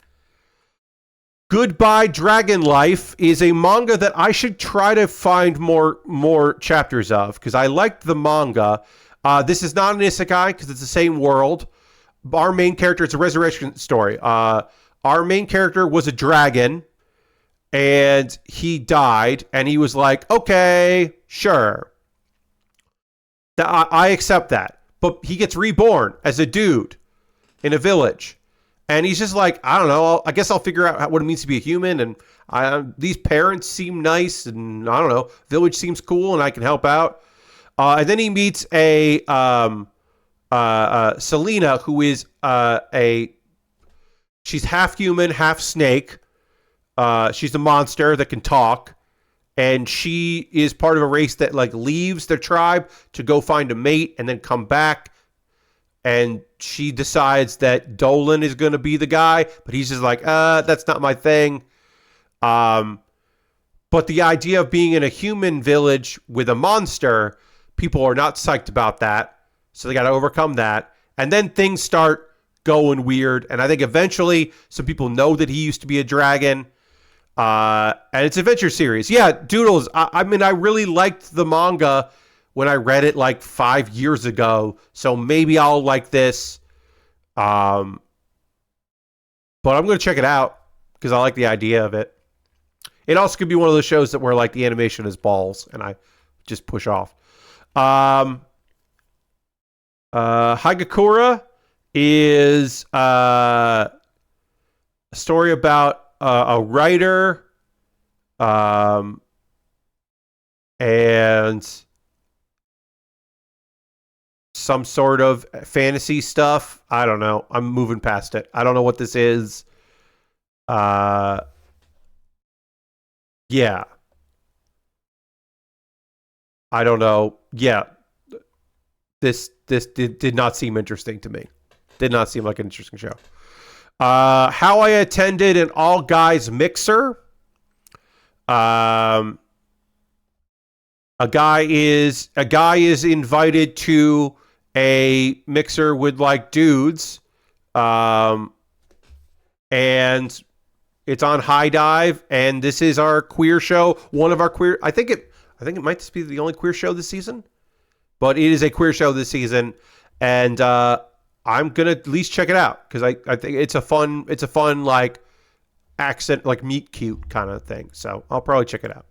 Goodbye Dragon Life is a manga that I should try to find more chapters of, because I liked the manga. This is not an isekai because it's the same world. Our main character, it's a resurrection story. Our main character was a dragon, and he died, and he was like, okay, sure. I accept that. But he gets reborn as a dude in a village. And he's just like, I don't know, I guess I'll figure out what it means to be a human. And these parents seem nice, and I don't know, village seems cool, and I can help out. And then he meets a Selena, who is she's half human, half snake. She's a monster that can talk, and she is part of a race that like leaves their tribe to go find a mate and then come back. And she decides that Dolan is going to be the guy, but he's just like, that's not my thing. But the idea of being in a human village with a monster, people are not psyched about that. So they got to overcome that. And then things start going weird. And I think eventually some people know that he used to be a dragon. And it's an adventure series. Yeah, Doodles, I mean, I really liked the manga when I read it like 5 years ago. So maybe I'll like this. But I'm going to check it out because I like the idea of it. It also could be one of those shows that where like the animation is balls and I just push off. Hagakura is a story about a writer and some sort of fantasy stuff. I don't know. I'm moving past it. I don't know what this is. Yeah. I don't know. Yeah. This did not seem interesting to me. Did not seem like an interesting show. How I attended an all guys mixer. A guy is invited to a mixer with like dudes, um, and it's on High Dive, and this is our queer show. One of our queer. I think it might just be the only queer show this season, but it is a queer show this season, and I'm gonna at least check it out because I think it's a fun like accent like meet cute kind of thing. So I'll probably check it out.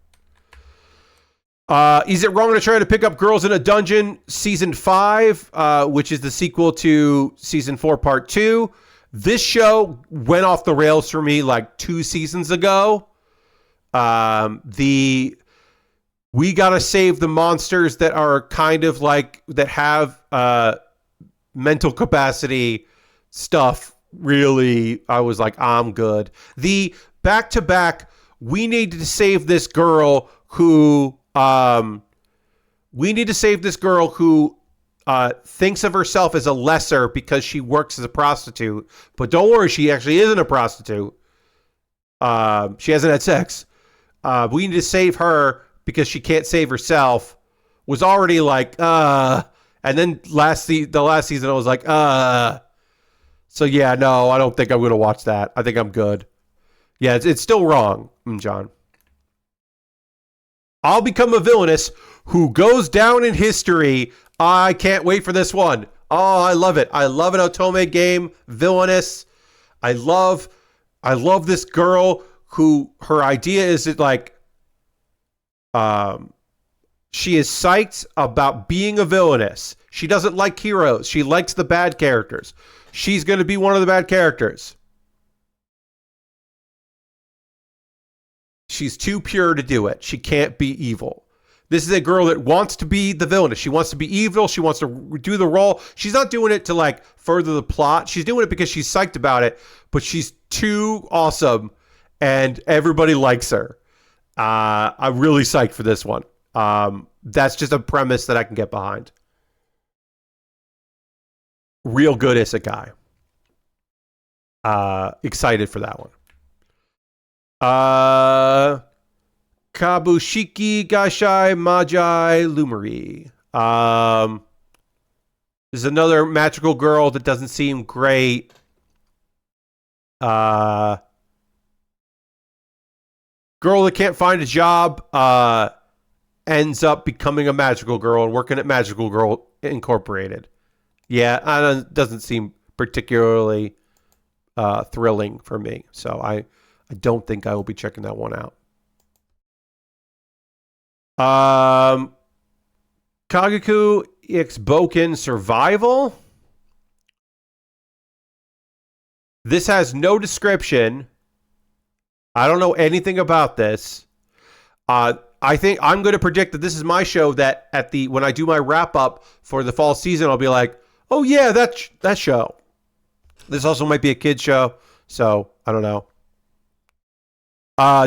Is it wrong to try to pick up Girls in a Dungeon season 5, which is the sequel to season 4 part 2? This show went off the rails for me like 2 seasons ago. The we gotta save the monsters that are kind of like that have mental capacity stuff. Really, I was like, I'm good. The back to back, we need to save this girl who thinks of herself as a lesser because she works as a prostitute. But don't worry, she actually isn't a prostitute. She hasn't had sex. We need to save her because she can't save herself. Was already like, and then the last season I was like, So yeah, no, I don't think I'm going to watch that. I think I'm good. Yeah, it's still wrong, John. I'll become a villainess who goes down in history. I can't wait for this one. Oh, I love it. I love an Otome game, villainous. I love this girl who her idea is that like, she is psyched about being a villainess. She doesn't like heroes. She likes the bad characters. She's going to be one of the bad characters. She's too pure to do it. She can't be evil. This is a girl that wants to be the villainess. She wants to be evil. She wants to do the role. She's not doing it to like further the plot. She's doing it because she's psyched about it, but she's too awesome and everybody likes her. I'm really psyched for this one. That's just a premise that I can get behind. Real good isekai. Excited for that one. Kabushiki Gashai Majai Lumari. There's another magical girl that doesn't seem great. Girl that can't find a job ends up becoming a magical girl and working at Magical Girl Incorporated. Yeah, doesn't seem particularly thrilling for me. So I don't think I will be checking that one out. Kagaku X Boken Survival. This has no description. I don't know anything about this. I think I'm going to predict that this is my show that when I do my wrap up for the fall season, I'll be like, oh yeah, that show. This also might be a kid's show, so I don't know.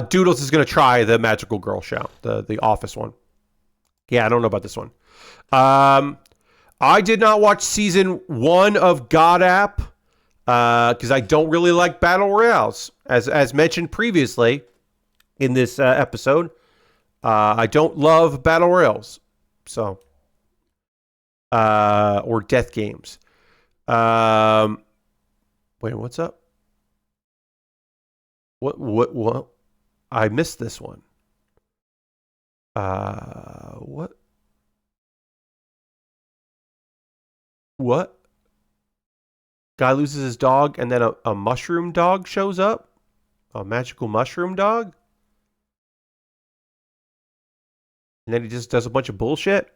Doodles is going to try the Magical Girl show, the Office one. Yeah, I don't know about this one. I did not watch season 1 of God App because I don't really like battle royales, as mentioned previously in this episode. I don't love battle royales, so or death games. Wait, what's up? What? I missed this one. What? What? Guy loses his dog and then a mushroom dog shows up? A magical mushroom dog? And then he just does a bunch of bullshit?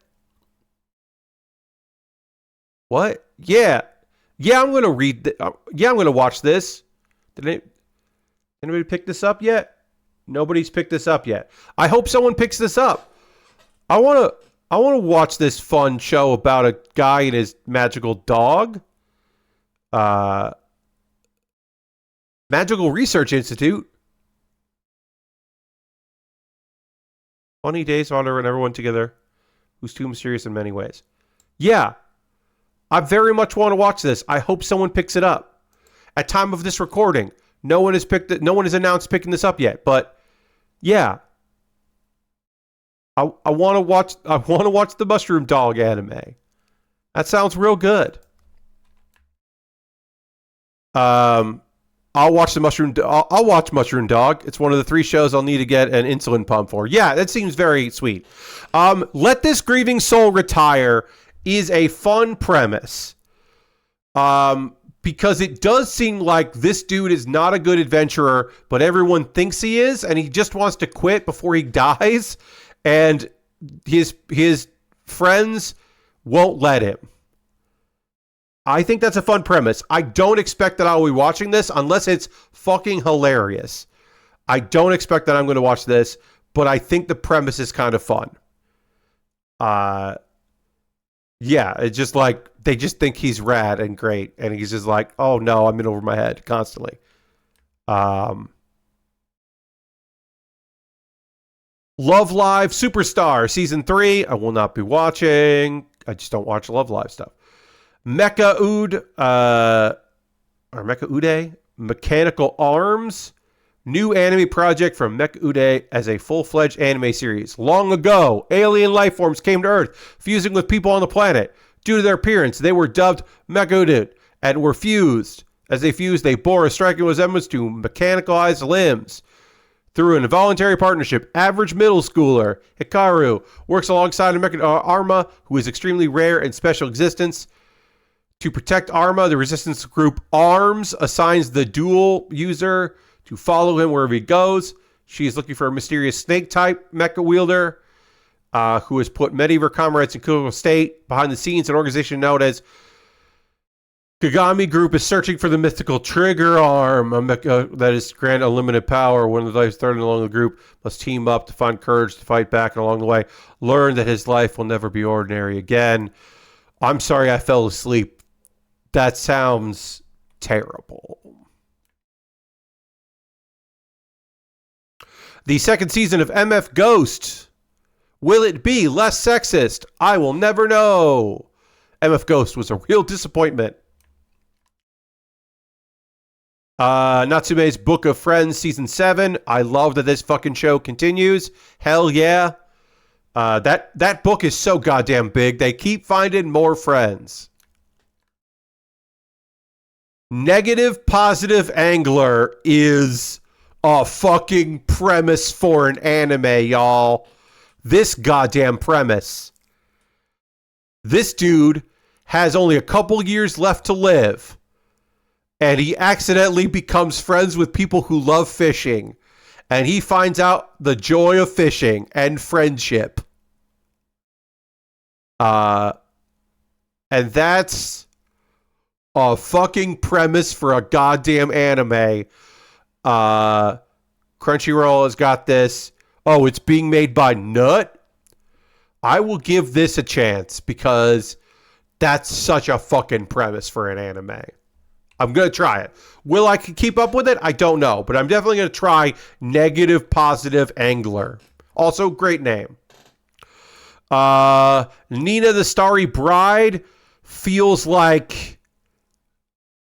What? Yeah. Yeah, I'm going to read. Yeah, I'm going to watch this. Did anybody pick this up yet? Nobody's picked this up yet. I hope someone picks this up. I want to watch this fun show about a guy and his magical dog. Magical Research Institute. Funny days Honor and everyone together. Who's too mysterious in many ways. Yeah. I very much want to watch this. I hope someone picks it up. At time of this recording, no one has announced picking this up yet, but yeah. I want to watch. I want to watch the Mushroom Dog anime. That sounds real good. Um, I'll watch the Mushroom. I'll watch Mushroom Dog. It's one of the 3 shows I'll need to get an insulin pump for. Yeah, that seems very sweet. Let This Grieving Soul Retire is a fun premise. Because it does seem like this dude is not a good adventurer, but everyone thinks he is, and he just wants to quit before he dies, and his friends won't let him. I think that's a fun premise. I don't expect that I'll be watching this unless it's fucking hilarious. I don't expect that I'm going to watch this, but I think the premise is kind of fun. Yeah, it's just like they just think he's rad and great, and he's just like, oh no, I'm in over my head constantly. Love Live Superstar Season 3, I will not be watching. I just don't watch Love Live stuff. Mecha Ude, Mechanical Arms, new anime project from Mecha Ude as a full-fledged anime series. Long ago, alien life forms came to Earth, fusing with people on the planet. Due to their appearance, they were dubbed Mecha Ude and were fused. As they fused, they bore a striking resemblance to mechanicalized limbs. Through an involuntary partnership, average middle schooler Hikaru works alongside Arma, who is extremely rare and special existence. To protect Arma, the resistance group ARMS assigns the dual user to follow him wherever he goes. She is looking for a mysterious snake-type mecha wielder who has put many of her comrades in critical state. Behind the scenes, an organization known as Kagami Group is searching for the mythical Trigger Arm, a mecha that is granted unlimited power. One of the lives threatened along the group must team up to find courage to fight back, and along the way, learn that his life will never be ordinary again. I'm sorry I fell asleep. That sounds terrible. The second season of MF Ghost. Will it be less sexist? I will never know. MF Ghost was a real disappointment. Natsume's Book of Friends Season 7. I love that this fucking show continues. Hell yeah. That book is so goddamn big. They keep finding more friends. Negative Positive Angler is a fucking premise for an anime, y'all. This goddamn premise. This dude has only a couple years left to live, and he accidentally becomes friends with people who love fishing, and he finds out the joy of fishing and friendship. And that's a fucking premise for a goddamn anime. Crunchyroll has got this. Oh, it's being made by Nut. I will give this a chance because that's such a fucking premise for an anime. I'm going to try it. Will I keep up with it? I don't know, but I'm definitely going to try Negative Positive Angler. Also, great name. Nina the Starry Bride feels like...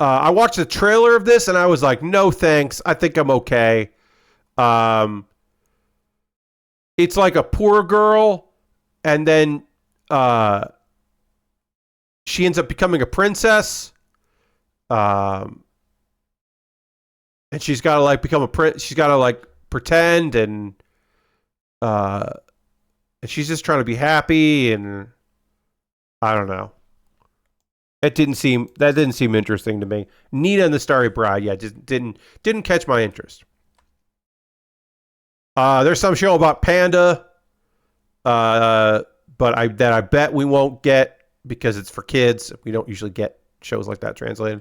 I watched the trailer of this and I was like, no thanks. I think I'm okay. It's like a poor girl and then she ends up becoming a princess. And she's got to like become a prince. She's got to like pretend and she's just trying to be happy, and I don't know. That didn't seem interesting to me. Nina and the Starry Bride, yeah, just didn't catch my interest. There's some show about Panda, but I bet we won't get because it's for kids. We don't usually get shows like that translated.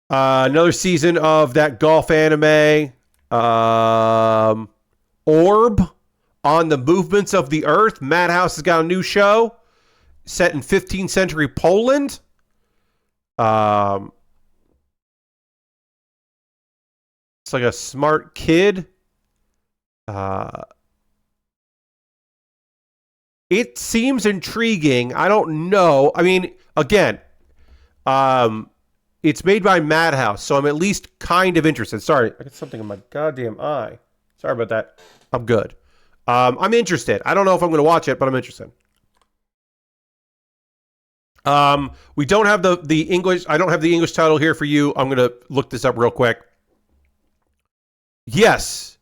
Another season of that golf anime, Orb on the Movements of the Earth. Madhouse has got a new show set in 15th century Poland. It's like a smart kid. It seems intriguing. I don't know. I mean, again, it's made by Madhouse, so I'm at least kind of interested. Sorry, I got something in my goddamn eye. Sorry about that. I'm good. I'm interested. I don't know if I'm going to watch it, but I'm interested. We don't have the English. I don't have the English title here for you. I'm going to look this up real quick. Yes.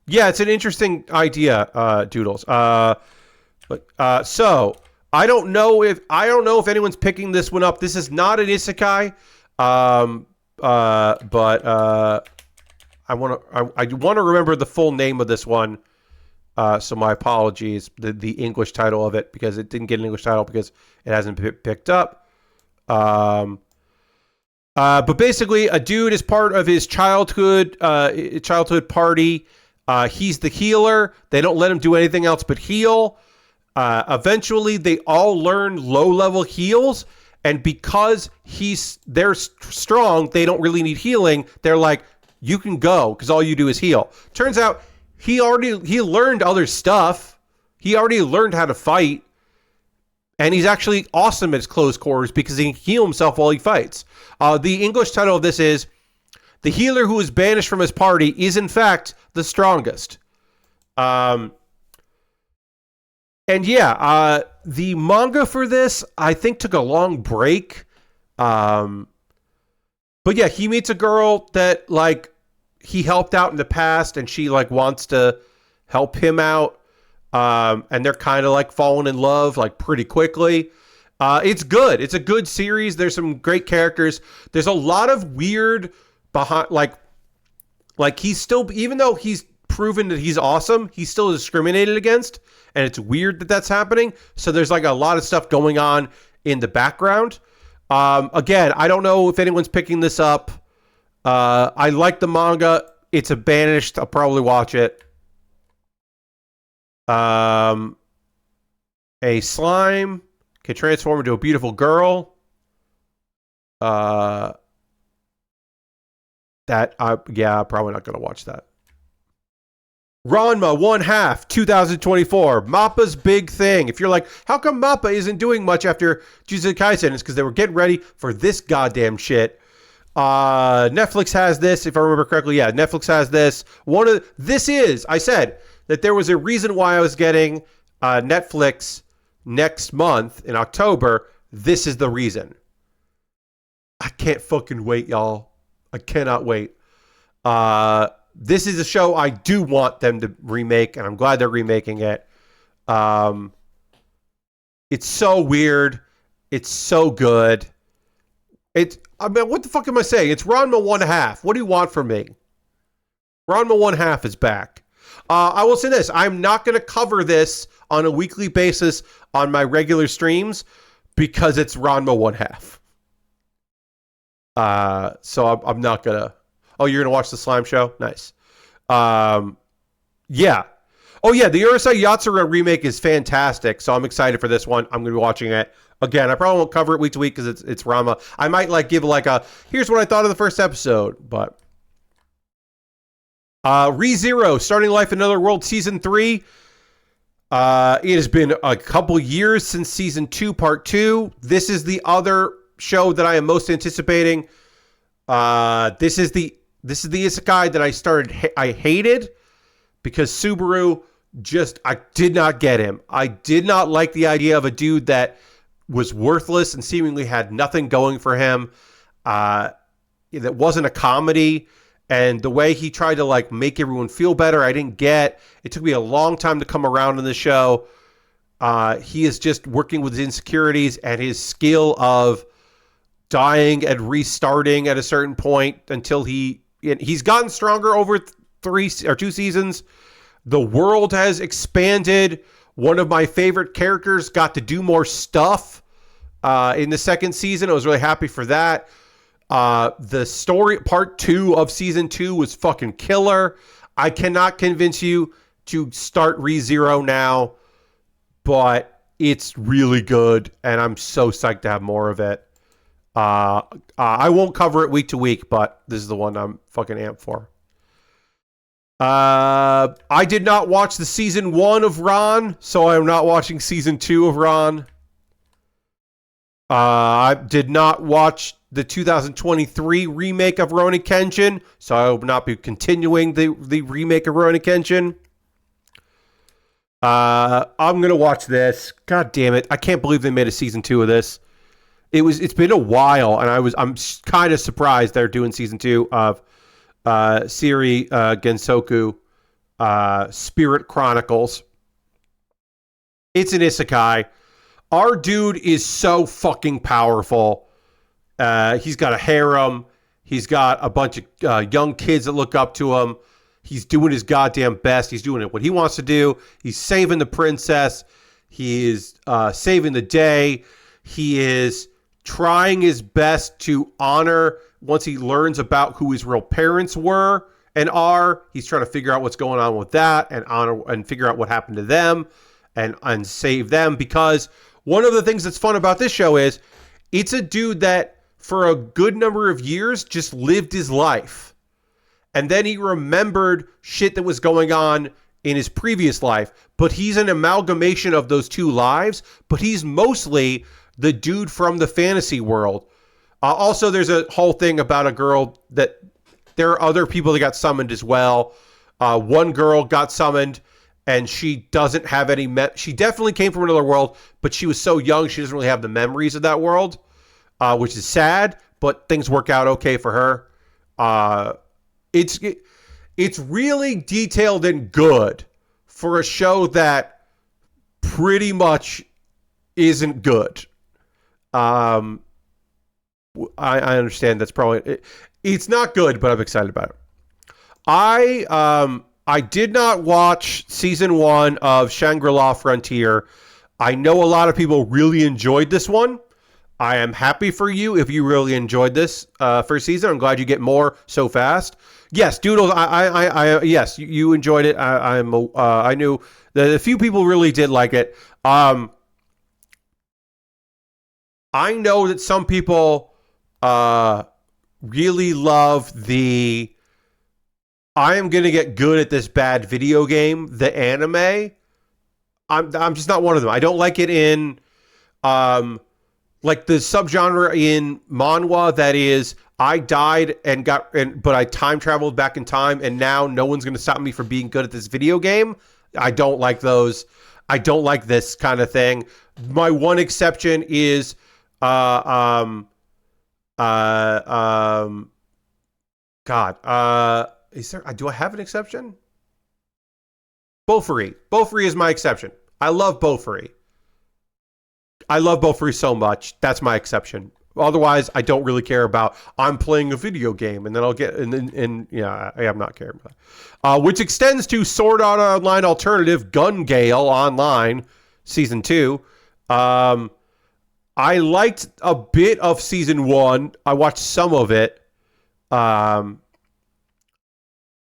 Yeah, it's an interesting idea, Doodles. So I don't know if anyone's picking this one up. This is not an isekai. But I want to remember the full name of this one. So my apologies, the English title of it, because it didn't get an English title because it hasn't been picked up. But basically, a dude is part of his childhood party. He's the healer. They don't let him do anything else but heal. Eventually, they all learn low-level heals, and because they're strong, they don't really need healing. They're like, you can go because all you do is heal. Turns out he learned other stuff. He already learned how to fight. And he's actually awesome at his close quarters because he can heal himself while he fights. The English title of this is The Healer Who is Banished from His Party is in fact the strongest. And yeah, the manga for this, I think, took a long break. But yeah, he meets a girl that, like, he helped out in the past, and she, like, wants to help him out. And they're kind of, like, falling in love, like, pretty quickly. It's good. It's a good series. There's some great characters. There's a lot of weird behind, like he's still, even though he's proven that he's awesome, he's still discriminated against, and it's weird that that's happening. So there's, like, a lot of stuff going on in the background. Again, I don't know if anyone's picking this up. I like the manga. It's a Banished. I'll probably watch it. A slime can transform into a beautiful girl. I'm probably not going to watch that. Ranma 1/2 2024. Mappa's big thing. If you're like, how come Mappa isn't doing much after Jujutsu Kaisen? It's because they were getting ready for this goddamn shit. Netflix has this, if I remember correctly. Yeah, Netflix has this. I said that there was a reason why I was getting Netflix next month in October. This is the reason. I can't fucking wait, y'all. I cannot wait. This is a show I do want them to remake, and I'm glad they're remaking it. It's so weird. It's so good. What the fuck am I saying? It's Ranma 1/2. What do you want from me? Ranma 1/2 is back. I will say this. I'm not going to cover this on a weekly basis on my regular streams because it's Ranma 1/2. So I'm not going to... Oh, you're going to watch the Slime Show? Nice. Yeah. Oh, yeah, the Urusei Yatsura remake is fantastic, so I'm excited for this one. I'm going to be watching it. Again, I probably won't cover it week to week because it's Ranma. I might, like, give, like, here's what I thought of the first episode, but... ReZero, Starting Life in Another World Season 3. It has been a couple years since Season 2, Part 2. This is the other show that I am most anticipating. This is the isekai that I hated because Subaru I did not get him. I did not like the idea of a dude that was worthless and seemingly had nothing going for him. That wasn't a comedy. And the way he tried to, like, make everyone feel better, I didn't get. It took me a long time to come around in the show. He is just working with his insecurities and his skill of dying and restarting at a certain point until he's gotten stronger over 2 seasons. The world has expanded. One of my favorite characters got to do more stuff in the second season. I was really happy for that. The story, part 2 of season 2 was fucking killer. I cannot convince you to start ReZero now, but it's really good, and I'm so psyched to have more of it. I won't cover it week to week, but this is the one I'm fucking amped for. I did not watch the season 1 of Ron, so I'm not watching season 2 of Ron. I did not watch the 2023 remake of Rurouni Kenshin, so I will not be continuing the remake of Rurouni Kenshin. I'm gonna watch this. God damn it! I can't believe they made a season 2 of this. It's been a while, and I'm kind of surprised they're doing season 2 of Siri Gensoku Spirit Chronicles. It's an isekai. Our dude is so fucking powerful. He's got a harem. He's got a bunch of young kids that look up to him. He's doing his goddamn best. He's doing what he wants to do. He's saving the princess. He is saving the day. He is trying his best to honor once he learns about who his real parents were and are. He's trying to figure out what's going on with that and honor and figure out what happened to them and save them. Because one of the things that's fun about this show is it's a dude that for a good number of years just lived his life. And then he remembered shit that was going on in his previous life. But he's an amalgamation of those two lives. But he's mostly the dude from the fantasy world. Also, there's a whole thing about a girl that there are other people that got summoned as well. One girl got summoned and she doesn't have any... she definitely came from another world, but she was so young she doesn't really have the memories of that world, which is sad, but things work out okay for her. It's really detailed and good for a show that pretty much isn't good. I understand that's probably it's not good, but I'm excited about it. I did not watch season 1 of Shangri-La Frontier. I know a lot of people really enjoyed this one. I am happy for you if you really enjoyed this first season. I'm glad you get more so fast. Yes, Doodles. Yes, you enjoyed it. I knew that a few people really did like it. I know that some people really love the I am going to get good at this bad video game, the anime. I'm just not one of them. I don't like it in like the subgenre in manhwa that is I died but I time traveled back in time and now no one's going to stop me from being good at this video game. I don't like those. I don't like this kind of thing. My one exception is is there? Do I have an exception? Bofuri. Bofuri is my exception. I love Bofuri. I love Bofuri so much. That's my exception. Otherwise, I don't really care about. I'm playing a video game, and then I'll get and yeah, I'm not caring about that. Which extends to Sword Art Online Alternative Gun Gale Online Season 2. I liked a bit of Season 1. I watched some of it.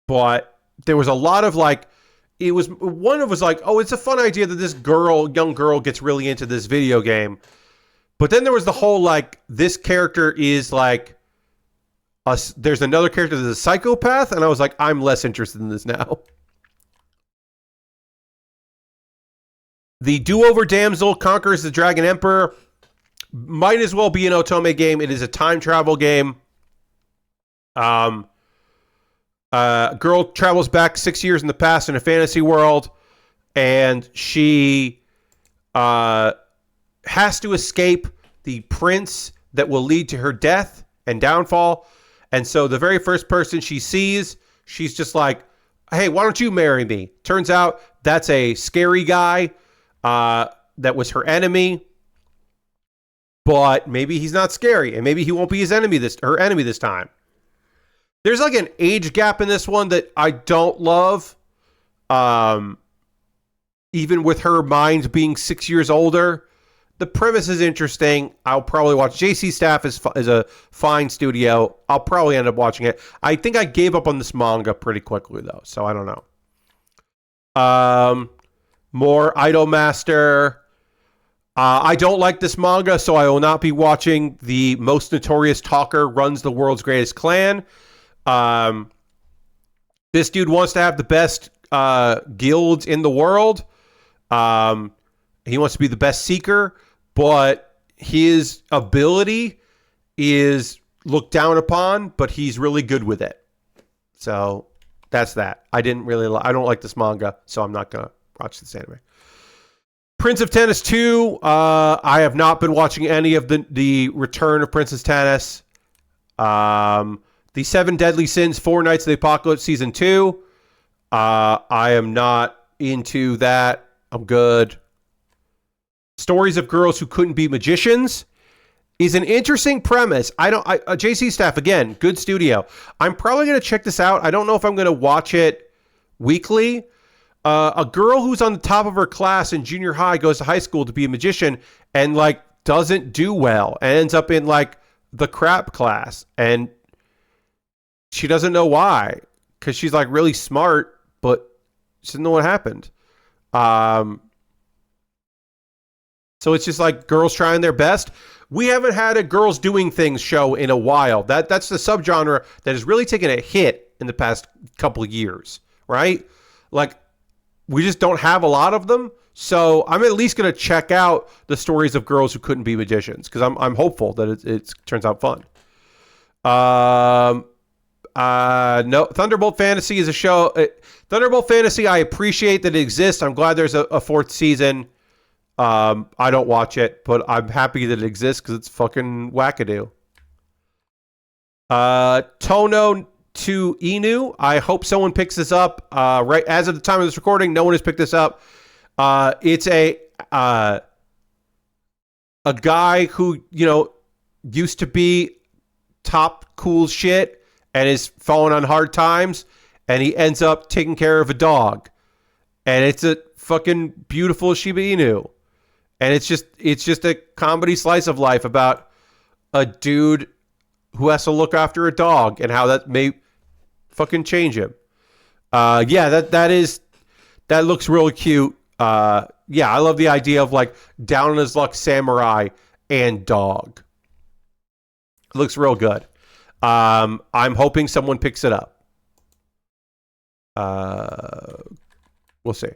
But there was a lot of like, it was like, oh, it's a fun idea that this young girl gets really into this video game. But then there was the whole like, this character is like, there's another character that's a psychopath. And I was like, I'm less interested in this now. The Do-Over Damsel Conquers the Dragon Emperor might as well be an Otome game. It is a time travel game. Girl travels back 6 years in the past in a fantasy world, and she has to escape the prince that will lead to her death and downfall. And so the very first person she sees, she's just like, hey, why don't you marry me? Turns out that's a scary guy that was her enemy. But maybe he's not scary, and maybe he won't be her enemy this time. There's like an age gap in this one that I don't love. Even with her mind being 6 years older. The premise is interesting. I'll probably watch. JC Staff is a fine studio. I'll probably end up watching it. I think I gave up on this manga pretty quickly, though, so I don't know. More Idolmaster. I don't like this manga, so I will not be watching The Most Notorious Talker Runs the World's Greatest Clan. This dude wants to have the best guilds in the world. He wants to be the best seeker, but his ability is looked down upon, but he's really good with it. So that's that. I don't like this manga, so I'm not gonna watch this anime. Prince of Tennis 2. I have not been watching any of the Return of Princess Tennis. The Seven Deadly Sins, Four Nights of the Apocalypse Season 2. I am not into that. I'm good. Stories of Girls Who Couldn't Be Magicians is an interesting premise. JC Staff, again, good studio. I'm probably going to check this out. I don't know if I'm going to watch it weekly. A girl who's on the top of her class in junior high goes to high school to be a magician and like doesn't do well and ends up in like the crap class, and she doesn't know why, because she's like really smart, but she doesn't know what happened. So it's just like girls trying their best. We haven't had a girls doing things show in a while. That's the subgenre that has really taken a hit in the past couple of years, right? Like, we just don't have a lot of them. So I'm at least going to check out the stories of girls who couldn't be magicians, because I'm hopeful that it turns out fun. No, Thunderbolt Fantasy is a show. Thunderbolt Fantasy, I appreciate that it exists. I'm glad there's a fourth season. I don't watch it, but I'm happy that it exists because it's fucking wackadoo. Tono to Inu. I hope someone picks this up. Right as of the time of this recording, no one has picked this up. It's a guy who, used to be top cool shit and is falling on hard times, and he ends up taking care of a dog, and it's a fucking beautiful Shiba Inu, and it's just a comedy slice of life about a dude who has to look after a dog and how that may fucking change him. That looks really cute. I love the idea of like down on his luck samurai and dog. It looks real good. I'm hoping someone picks it up. We'll see.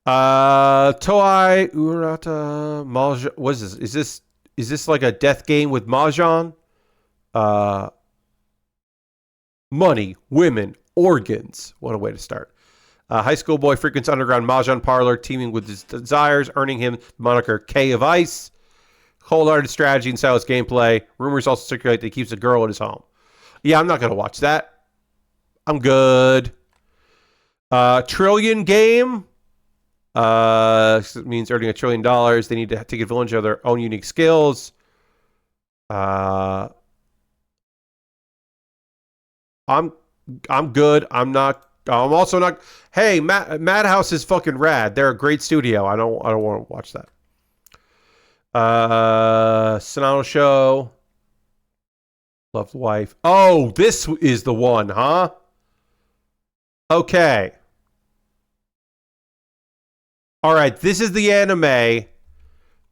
Toei Urata Mahjong. What is this? Is this like a death game with Mahjong? Money, women, organs. What a way to start. High school boy frequents underground Mahjong parlor, teaming with his desires, earning him the moniker K of Ice. Cold-hearted strategy and stylish gameplay. Rumors also circulate that he keeps a girl at his home. Yeah, I'm not going to watch that. I'm good. Trillion game. Means earning $1 trillion. They need to take advantage of their own unique skills. I'm good. I'm also not. Hey, Madhouse is fucking rad. They're a great studio. I don't want to watch that. Sonata Show. Loved Wife. Oh, this is the one, huh? Okay. All right, this is the anime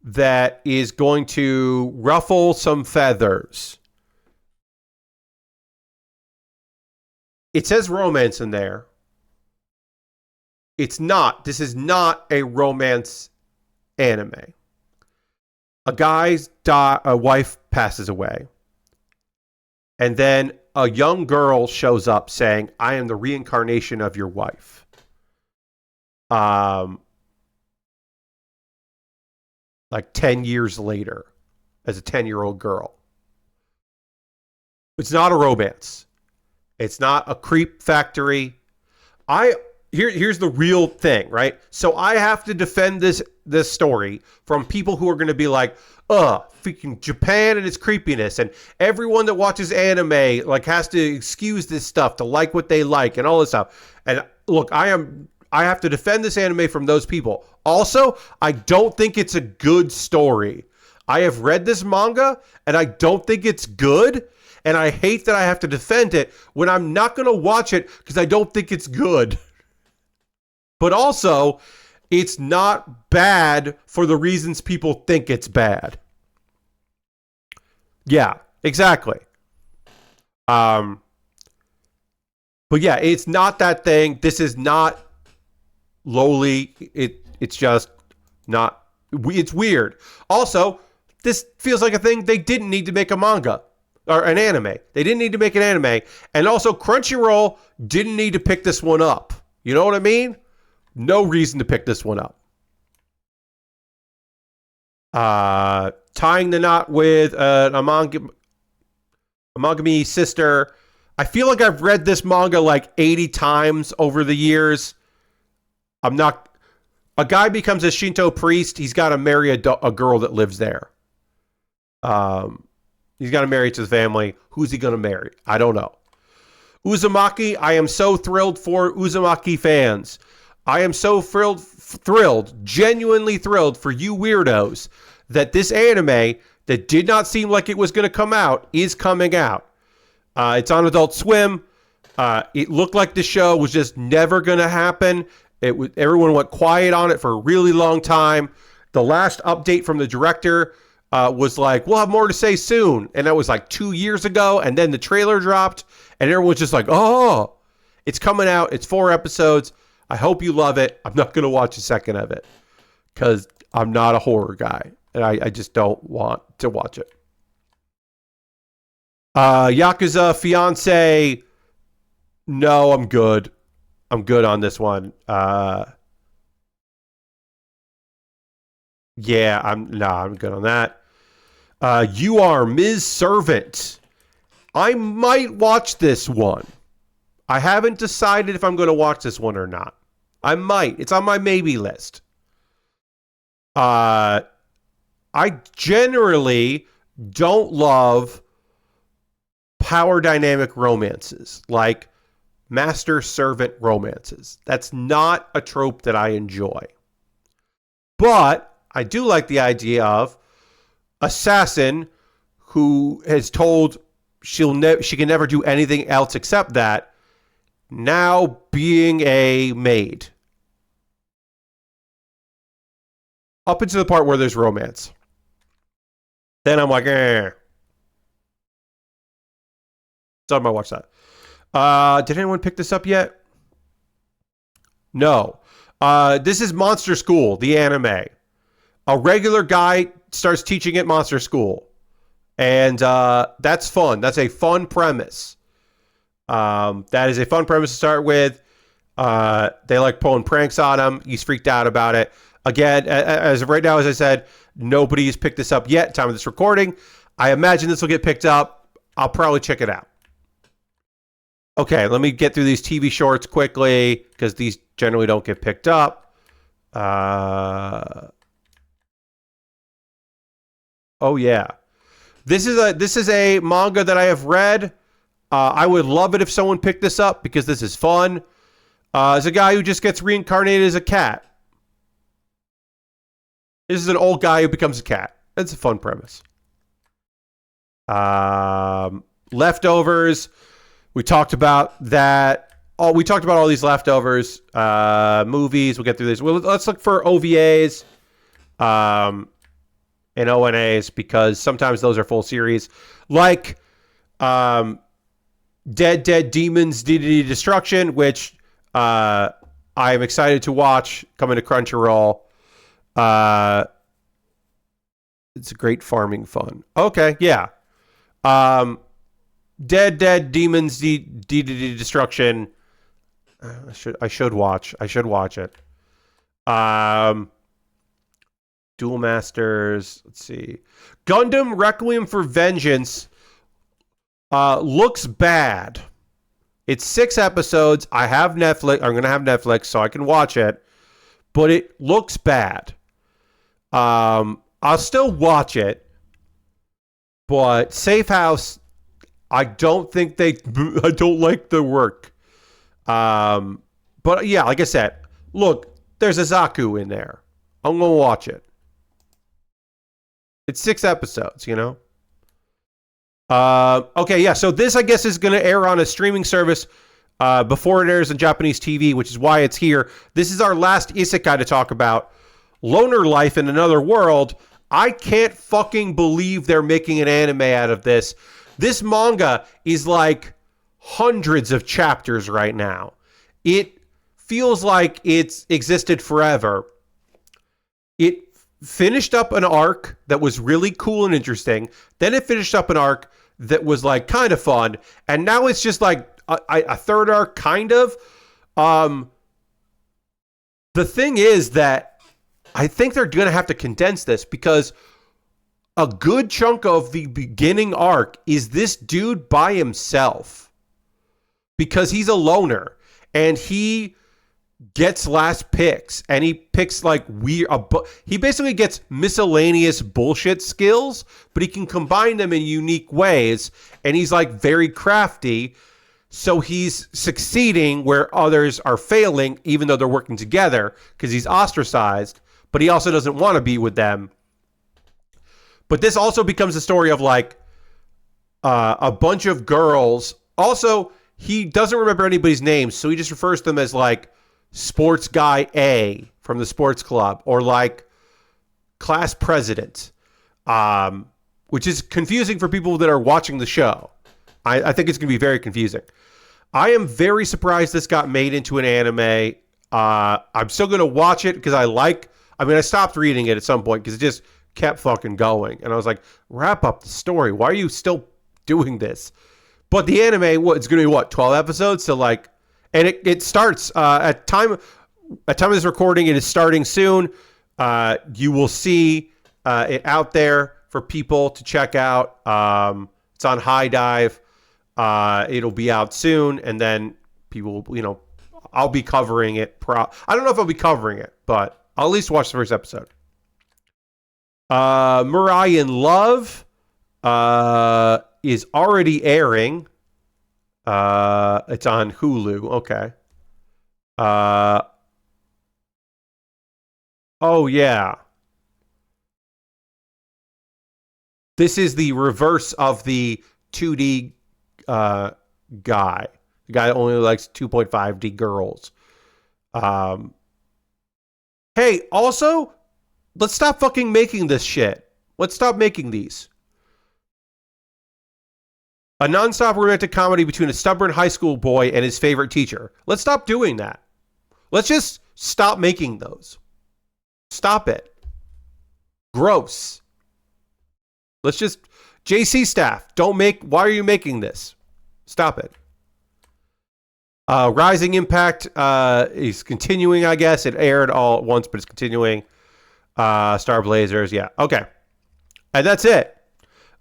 that is going to ruffle some feathers. It says romance in there. It's not. This is not a romance anime. A guy's wife passes away. And then a young girl shows up saying, I am the reincarnation of your wife. Like 10 years later, as a 10-year-old girl. It's not a romance. It's not a creep factory. Here's the real thing, right? So I have to defend this story from people who are going to be like, freaking Japan and its creepiness, and everyone that watches anime like has to excuse this stuff to like what they like and all this stuff. And look, I have to defend this anime from those people. Also, I don't think it's a good story. I have read this manga and I don't think it's good. And I hate that I have to defend it when I'm not going to watch it because I don't think it's good. But also, it's not bad for the reasons people think it's bad. Yeah, exactly. But yeah, it's not that thing. This is not lowly. It's just not. It's weird. Also, this feels like a thing they didn't need to make a manga or an anime. They didn't need to make an anime, and also Crunchyroll didn't need to pick this one up. You know what I mean? No reason to pick this one up. Tying the knot with an Amagami sister. I feel like I've read this manga like 80 times over the years. I'm not... A guy becomes a Shinto priest. He's got to marry a girl that lives there. He's got to marry to the family. Who's he going to marry? I don't know. Uzumaki, I am so thrilled for Uzumaki fans. I am so thrilled, genuinely thrilled for you weirdos that this anime that did not seem like it was going to come out is coming out. It's on Adult Swim. It looked like the show was just never going to happen. Everyone went quiet on it for a really long time. The last update from the director was like, we'll have more to say soon. And that was like 2 years ago. And then the trailer dropped and everyone's just like, oh, it's coming out. It's 4 episodes. I hope you love it. I'm not going to watch a second of it because I'm not a horror guy. And I just don't want to watch it. Yakuza Fiance. No, I'm good. I'm good on this one. Yeah, I'm good on that. You Are Ms. Servant. I might watch this one. I haven't decided if I'm going to watch this one or not. I might. It's on my maybe list. I generally don't love power dynamic romances, like master-servant romances. That's not a trope that I enjoy. But I do like the idea of assassin who has told she can never do anything else except that, now being a maid. Up into the part where there's romance. Then I'm like, eh. So I might watch that. Did anyone pick this up yet? No. This is Monster School, the anime. A regular guy starts teaching at Monster School. And that's fun. That's a fun premise. That is a fun premise to start with. They like pulling pranks on him. He's freaked out about it. Again, as of right now, as I said, nobody's picked this up yet. Time of this recording. I imagine this will get picked up. I'll probably check it out. Okay, let me get through these TV shorts quickly because these generally don't get picked up. Oh yeah, this is a manga that I have read. I would love it if someone picked this up because this is fun. It's a guy who just gets reincarnated as a cat. This is an old guy who becomes a cat. It's a fun premise. Leftovers. We talked about that. We talked about all these leftovers. Movies. We'll get through this. Well, let's look for OVAs and ONAs because sometimes those are full series. Like Dead Demons DDD Destruction, which I am excited to watch coming to Crunchyroll. It's a great farming fun. Okay, yeah. Dead Demons DDD Destruction. I should watch it. Duel Masters. Let's see. Gundam Requiem for Vengeance looks bad. It's 6 episodes. I have Netflix. I'm gonna have Netflix so I can watch it. But it looks bad. I'll still watch it. But Safe House, I don't like the work. But yeah, like I said, look, there's a Zaku in there. I'm going to watch it. It's 6 episodes, you know? Okay, yeah, so this, I guess, is going to air on a streaming service before it airs on Japanese TV, which is why it's here. This is our last isekai to talk about. Loner Life in Another World. I can't fucking believe they're making an anime out of this. This manga is like hundreds of chapters right now. It feels like it's existed forever. It finished up an arc that was really cool and interesting. Then it finished up an arc that was like kind of fun. And now it's just like a third arc, kind of. The The thing is that I think they're going to have to condense this because a good chunk of the beginning arc is this dude by himself because he's a loner and he gets last picks and he picks like weird. He basically gets miscellaneous bullshit skills, but he can combine them in unique ways. And he's like very crafty. So he's succeeding where others are failing, even though they're working together because he's ostracized, but he also doesn't want to be with them. But this also becomes a story of like a bunch of girls. Also, he doesn't remember anybody's names, so he just refers to them as like sports guy A from the sports club or like class president, which is confusing for people that are watching the show. I think it's going to be very confusing. I am very surprised this got made into an anime. I'm still going to watch it because I stopped reading it at some point because it just kept fucking going. And I was like, wrap up the story. Why are you still doing this? But the anime, it's going to be 12 episodes? So like, and it starts at time of this recording, it is starting soon. You will see it out there for people to check out. It's on High Dive. It'll be out soon, and then people, I'll be covering it. I don't know if I'll be covering it, but I'll at least watch the first episode. Mirai in Love is already airing. It's on Hulu. Okay. Oh yeah. This is the reverse of the 2D guy. The guy that only likes 2.5D girls. Hey, also, let's stop fucking making this shit. Let's stop making these. A nonstop romantic comedy between a stubborn high school boy and his favorite teacher. Let's stop doing that. Let's just stop making those. Stop it. Gross. Let's just... JC staff, why are you making this? Stop it. Rising Impact is continuing, I guess. It aired all at once, but it's continuing. Star Blazers, yeah. Okay. And that's it.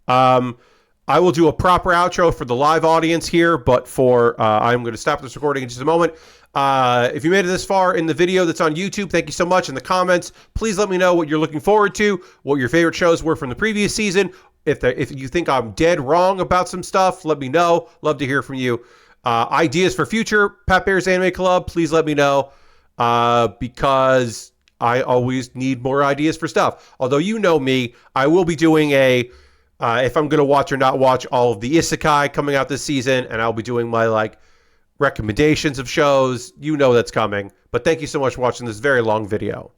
I will do a proper outro for the live audience here, but I'm going to stop this recording in just a moment. If you made it this far in the video that's on YouTube, thank you so much. In the comments, please let me know what you're looking forward to, what your favorite shows were from the previous season. If you think I'm dead wrong about some stuff, let me know. Love to hear from you. Ideas for future Pat Baer's Anime Club, please let me know, because I always need more ideas for stuff. Although you know me, I will be doing if I'm going to watch or not watch all of the isekai coming out this season, and I'll be doing my recommendations of shows. You know that's coming. But thank you so much for watching this very long video.